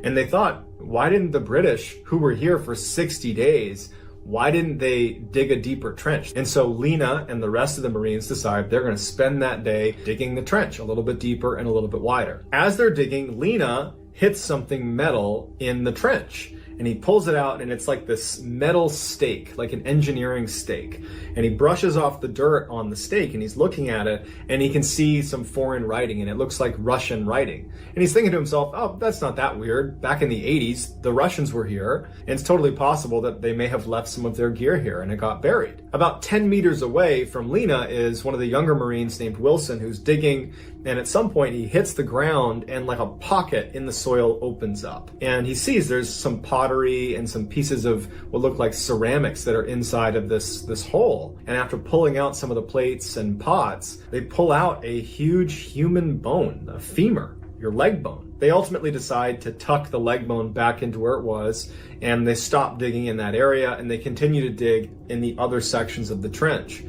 And they thought, why didn't the British, who were here for 60 days, why didn't they dig a deeper trench? And so Lena and the rest of the Marines decide they're going to spend that day digging the trench a little bit deeper and a little bit wider. As they're digging, Lena hits something metal in the trench. And he pulls it out, and it's like this metal stake, like an engineering stake. And he brushes off the dirt on the stake, and he's looking at it, and he can see some foreign writing, and it looks like Russian writing. And he's thinking to himself, oh, that's not that weird. Back in the 80s, the Russians were here, and it's totally possible that they may have left some of their gear here, and it got buried. About 10 meters away from Lena is one of the younger Marines named Wilson, who's digging, and at some point he hits the ground, and like a pocket in the soil opens up. And he sees there's some pottery and some pieces of what look like ceramics that are inside of this hole. And after pulling out some of the plates and pots, they pull out a huge human bone, a femur, your leg bone. They ultimately decide to tuck the leg bone back into where it was, and they stop digging in that area, and they continue to dig in the other sections of the trench.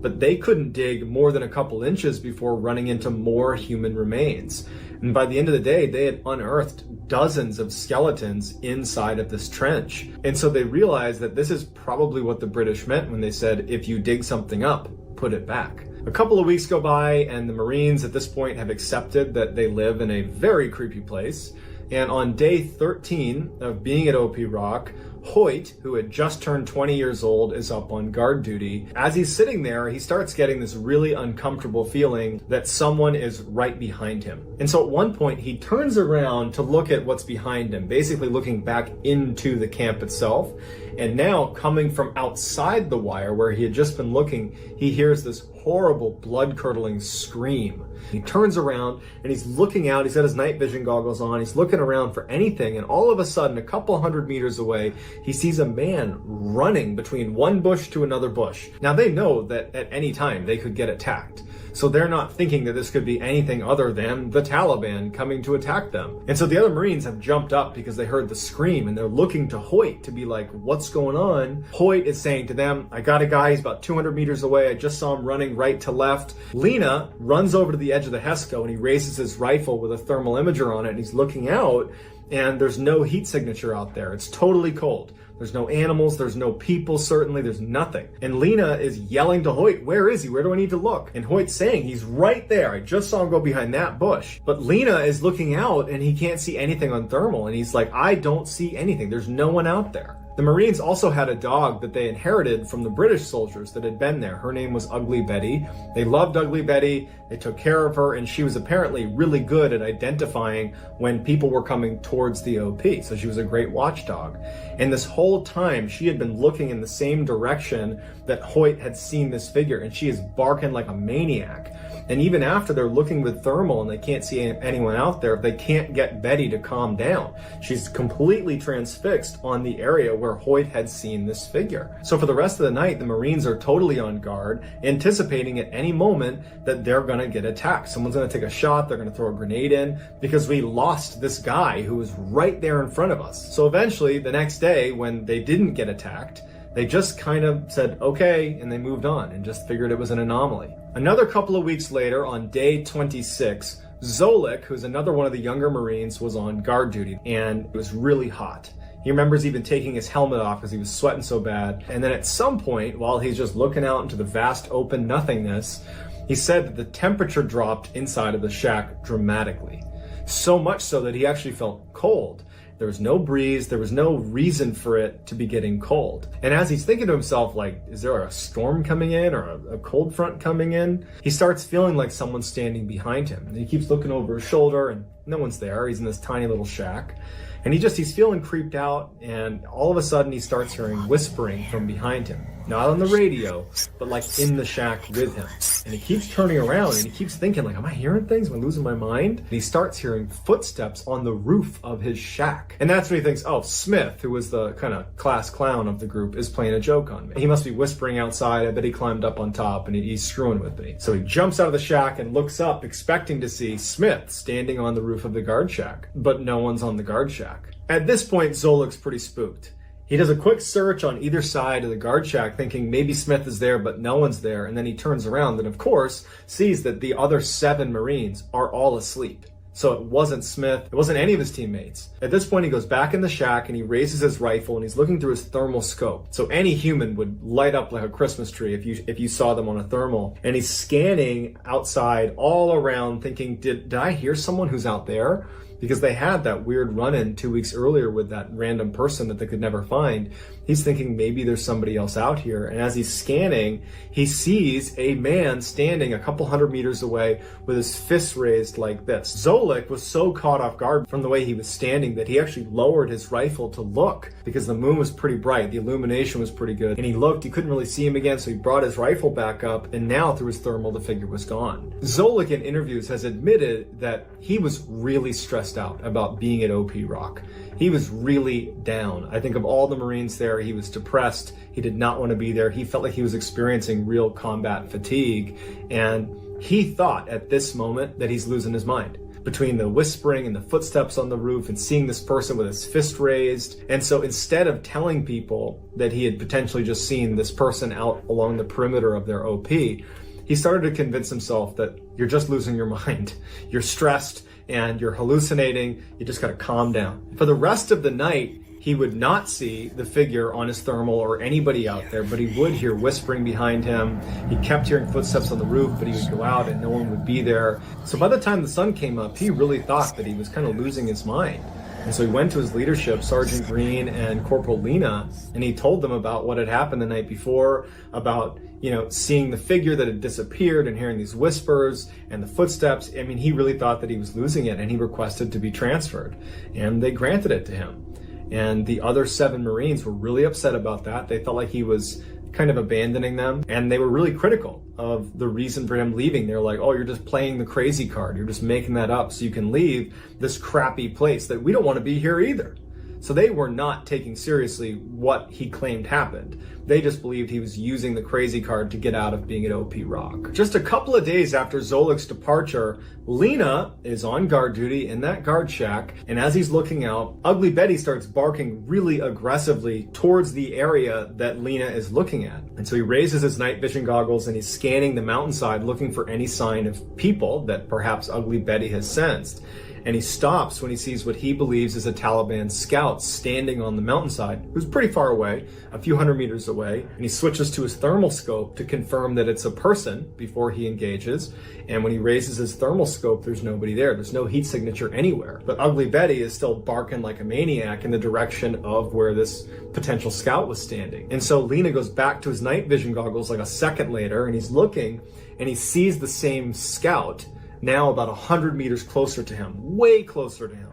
But they couldn't dig more than a couple inches before running into more human remains. And by the end of the day, they had unearthed dozens of skeletons inside of this trench. And so they realized that this is probably what the British meant when they said, if you dig something up, put it back. A couple of weeks go by, and the Marines at this point have accepted that they live in a very creepy place. And on day 13 of being at OP Rock, Hoyt, who had just turned 20 years old, is up on guard duty. As he's sitting there, he starts getting this really uncomfortable feeling that someone is right behind him. And so at one point, he turns around to look at what's behind him, basically looking back into the camp itself. And now, coming from outside the wire where he had just been looking, he hears this horrible, blood-curdling scream. He turns around and he's looking out. He's got his night vision goggles on. He's looking around for anything. And all of a sudden, a couple hundred meters away, he sees a man running between one bush to another bush. Now, they know that at any time they could get attacked. So they're not thinking that this could be anything other than the Taliban coming to attack them. And so the other Marines have jumped up because they heard the scream, and they're looking to Hoyt to be like, what's going on? Hoyt is saying to them, I got a guy, he's about 200 meters away. I just saw him running right to left. Lena runs over to the edge of the Hesco, and he raises his rifle with a thermal imager on it, and he's looking out, and there's no heat signature out there. It's totally cold. There's no animals, there's no people, certainly, there's nothing. And Lena is yelling to Hoyt, where is he? Where do I need to look? And Hoyt's saying, he's right there. I just saw him go behind that bush. But Lena is looking out and he can't see anything on thermal. And he's like, I don't see anything. There's no one out there. The Marines also had a dog that they inherited from the British soldiers that had been there. Her name was Ugly Betty. They loved Ugly Betty. They took care of her, and she was apparently really good at identifying when people were coming towards the OP. So she was a great watchdog. And this whole time, she had been looking in the same direction that Hoyt had seen this figure, and she is barking like a maniac. And even after they're looking with thermal and they can't see anyone out there, they can't get Betty to calm down. She's completely transfixed on the area where Hoyt had seen this figure. So for the rest of the night, the Marines are totally on guard, anticipating at any moment that they're going to get attacked. Someone's going to take a shot, they're going to throw a grenade in, because we lost this guy who was right there in front of us. So eventually, the next day, when they didn't get attacked, they just kind of said, okay, and they moved on and just figured it was an anomaly. Another couple of weeks later, on day 26, Zolik, who's another one of the younger Marines, was on guard duty, and it was really hot. He remembers even taking his helmet off because he was sweating so bad. And then at some point, while he's just looking out into the vast open nothingness, he said that the temperature dropped inside of the shack dramatically. So much so that he actually felt cold. There was no breeze, there was no reason for it to be getting cold. And as he's thinking to himself, like, is there a storm coming in or a cold front coming in? He starts feeling like someone's standing behind him. And he keeps looking over his shoulder and no one's there. He's in this tiny little shack. And he's feeling creeped out, and all of a sudden he starts hearing whispering from behind him. not on the radio, but like in the shack with him. And he keeps turning around and he keeps thinking like, am I hearing things? Am I losing my mind? And he starts hearing footsteps on the roof of his shack. And that's when he thinks, oh, Smith, who was the kind of class clown of the group, is playing a joke on me. He must be whispering outside. I bet he climbed up on top and he's screwing with me. So he jumps out of the shack and looks up, expecting to see Smith standing on the roof of the guard shack. But no one's on the guard shack. At this point, Zolik's pretty spooked. He does a quick search on either side of the guard shack, thinking maybe Smith is there, but no one's there. And then he turns around and, of course, sees that the other 7 Marines are all asleep. So it wasn't Smith. It wasn't any of his teammates. At this point, he goes back in the shack and he raises his rifle and he's looking through his thermal scope. So any human would light up like a Christmas tree if you saw them on a thermal. And he's scanning outside all around, thinking, did I hear someone who's out there? Because they had that weird run-in 2 weeks earlier with that random person that they could never find. He's thinking maybe there's somebody else out here. And as he's scanning, he sees a man standing a couple hundred meters away with his fists raised like this. Zolik was so caught off guard from the way he was standing that he actually lowered his rifle to look because the moon was pretty bright. The illumination was pretty good. And he looked, he couldn't really see him again, so he brought his rifle back up, and now through his thermal, the figure was gone. Zolik in interviews has admitted that he was really stressed out about being at OP Rock. He was really down. I think of all the Marines there, he was depressed. He did not want to be there. He felt like he was experiencing real combat fatigue. And he thought at this moment that he's losing his mind between the whispering and the footsteps on the roof and seeing this person with his fist raised. And so instead of telling people that he had potentially just seen this person out along the perimeter of their OP, he started to convince himself that you're just losing your mind. You're stressed and you're hallucinating. You just gotta calm down. For the rest of the night, he would not see the figure on his thermal or anybody out there, but he would hear whispering behind him. He kept hearing footsteps on the roof, but he would go out and no one would be there. So by the time the sun came up, he really thought that he was kind of losing his mind. And so he went to his leadership, Sergeant Green and Corporal Lena, and he told them about what had happened the night before, about, seeing the figure that had disappeared and hearing these whispers and the footsteps. I mean, he really thought that he was losing it, and he requested to be transferred, and they granted it to him. And the other 7 Marines were really upset about that. They felt like he was kind of abandoning them, and they were really critical of the reason for him leaving. They're like, oh, you're just playing the crazy card. You're just making that up so you can leave this crappy place that we don't want to be here either. So they were not taking seriously what he claimed happened. They just believed he was using the crazy card to get out of being at OP Rock. Just a couple of days after Zolik's departure, Lena is on guard duty in that guard shack, and as he's looking out, Ugly Betty starts barking really aggressively towards the area that Lena is looking at. And so he raises his night vision goggles and he's scanning the mountainside looking for any sign of people that perhaps Ugly Betty has sensed. And he stops when he sees what he believes is a Taliban scout standing on the mountainside, who's pretty far away, a few hundred meters away, and he switches to his thermal scope to confirm that it's a person before he engages. And when he raises his thermal scope, there's nobody there. There's no heat signature anywhere. But Ugly Betty is still barking like a maniac in the direction of where this potential scout was standing. And so Lena goes back to his night vision goggles like a second later, and he's looking, and he sees the same scout, now about 100 meters closer to him, way closer to him.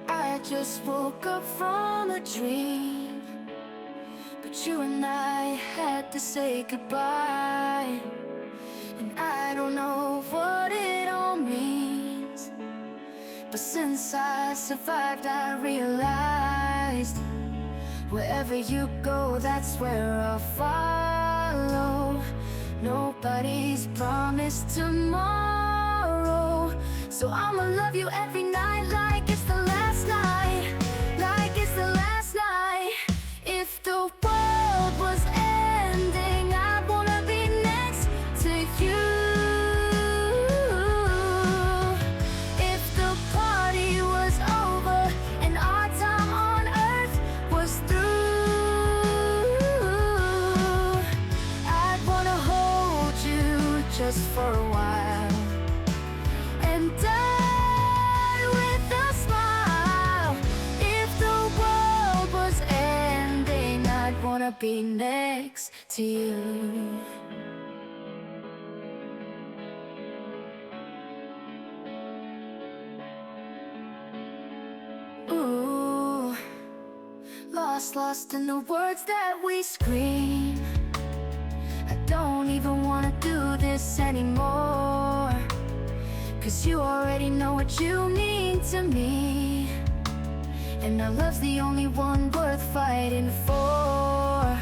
I just woke up from a dream, but you and I had to say goodbye, and I don't know what it all means. But since I survived, I realized wherever you go, that's where I'll follow. Nobody's promised tomorrow, so I'ma love you every night like it's the last night, like it's the last night. If the world was ending, I'd wanna be next to you. Just for a while, and die with a smile. If the world was ending, I'd wanna be next to you. lost in the words that we scream. I don't even wanna do this anymore, 'cause you already know what you mean to me. And our love's the only one worth fighting for.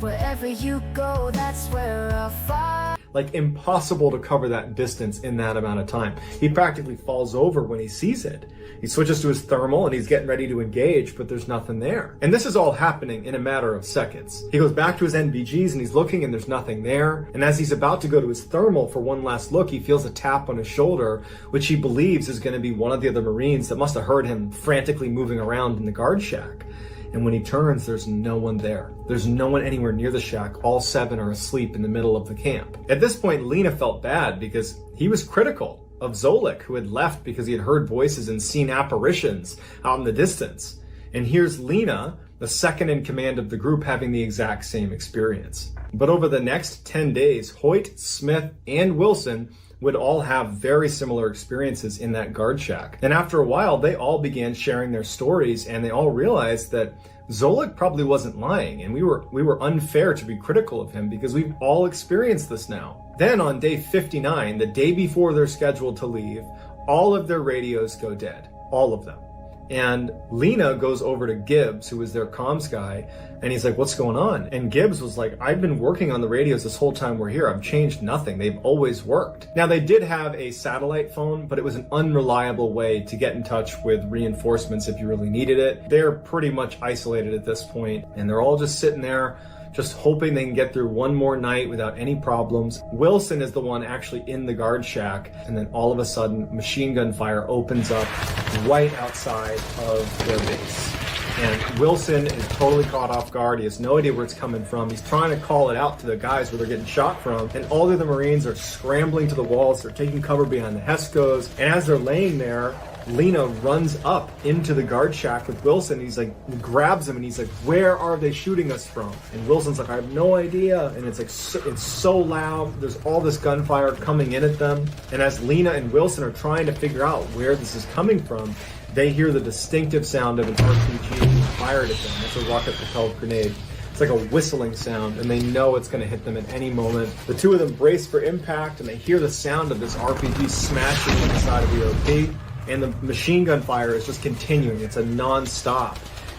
Wherever you go, that's where I'll fight. Like, impossible to cover that distance in that amount of time. He practically falls over when he sees it. He switches to his thermal and he's getting ready to engage, but there's nothing there. And this is all happening in a matter of seconds. He goes back to his NVGs and he's looking and there's nothing there. And as he's about to go to his thermal for one last look, he feels a tap on his shoulder, which he believes is going to be one of the other Marines that must have heard him frantically moving around in the guard shack. And when he turns, there's no one there. There's no one anywhere near the shack. All 7 are asleep in the middle of the camp. At this point, Lena felt bad because he was critical of Zolik, who had left because he had heard voices and seen apparitions out in the distance. And here's Lena, the second in command of the group, having the exact same experience. But over the next 10 days, Hoyt, Smith, and Wilson would all have very similar experiences in that guard shack. And after a while, they all began sharing their stories, and they all realized that Zolik probably wasn't lying, and we were unfair to be critical of him because we've all experienced this now. Then on day 59, the day before they're scheduled to leave, all of their radios go dead. All of them. And Lena goes over to Gibbs, who was their comms guy, and he's like, what's going on? And Gibbs was like, I've been working on the radios this whole time we're here. I've changed nothing. They've always worked. Now, they did have a satellite phone, but it was an unreliable way to get in touch with reinforcements if you really needed it. They're pretty much isolated at this point, and they're all just sitting there, just hoping they can get through one more night without any problems. Wilson is the one actually in the guard shack, and then all of a sudden, machine gun fire opens up right outside of their base. And Wilson is totally caught off guard. He has no idea where it's coming from. He's trying to call it out to the guys where they're getting shot from, and all the other Marines are scrambling to the walls. They're taking cover behind the Hescos, and as they're laying there, Lena runs up into the guard shack with Wilson. He's like, grabs him and he's like, where are they shooting us from? And Wilson's like, I have no idea. And it's like, it's so loud. There's all this gunfire coming in at them. And as Lena and Wilson are trying to figure out where this is coming from, they hear the distinctive sound of an RPG being fired at them. It's a rocket-propelled grenade. It's like a whistling sound, and they know it's going to hit them at any moment. The two of them brace for impact, and they hear the sound of this RPG smashing on the side of the OP. And the machine gun fire is just continuing. It's a non-stop.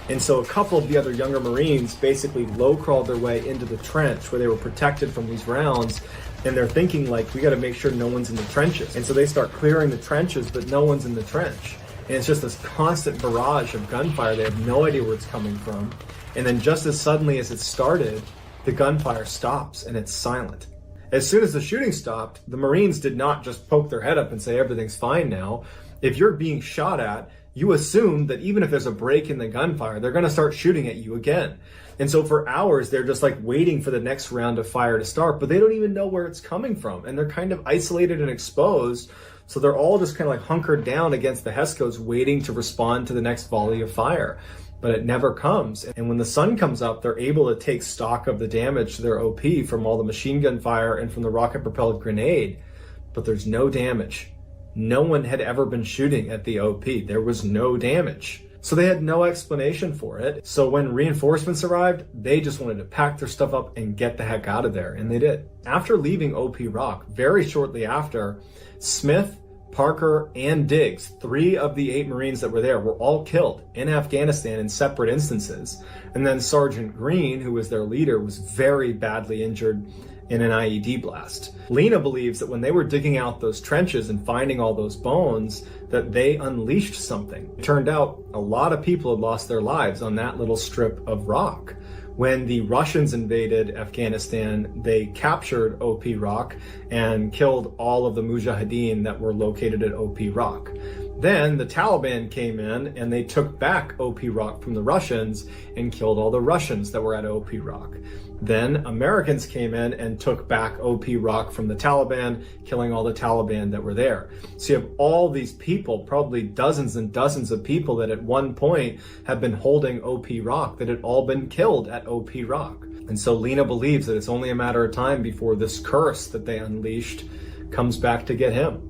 And so a couple of the other younger Marines basically low-crawled their way into the trench where they were protected from these rounds. And they're thinking, like, we got to make sure no one's in the trenches. And so they start clearing the trenches, but no one's in the trench. And it's just this constant barrage of gunfire. They have no idea where it's coming from. And then just as suddenly as it started, the gunfire stops and it's silent. As soon as the shooting stopped, the Marines did not just poke their head up and say everything's fine now. If you're being shot at, you assume that even if there's a break in the gunfire, they're going to start shooting at you again. And so for hours, they're just like waiting for the next round of fire to start, but they don't even know where it's coming from. And they're kind of isolated and exposed. So they're all just kind of like hunkered down against the Hescos waiting to respond to the next volley of fire. But it never comes. And when the sun comes up, they're able to take stock of the damage to their OP from all the machine gun fire and from the rocket-propelled grenade. But there's no damage. No one had ever been shooting at the OP. There was no damage. So they had no explanation for it. So when reinforcements arrived, they just wanted to pack their stuff up and get the heck out of there. And they did. After leaving OP Rock, very shortly after, Smith, Parker, and Diggs, 3 of the 8 Marines that were there, were all killed in Afghanistan in separate instances. And then Sergeant Green, who was their leader, was very badly injured in an IED blast. Lena believes that when they were digging out those trenches and finding all those bones, that they unleashed something. It turned out a lot of people had lost their lives on that little strip of rock. When the Russians invaded Afghanistan, they captured OP Rock and killed all of the Mujahideen that were located at OP Rock. Then the Taliban came in and they took back OP Rock from the Russians and killed all the Russians that were at OP Rock. Then Americans came in and took back OP Rock from the Taliban, killing all the Taliban that were there. So you have all these people, probably dozens and dozens of people that at one point have been holding OP Rock, that had all been killed at OP Rock. And so Lena believes that it's only a matter of time before this curse that they unleashed comes back to get him.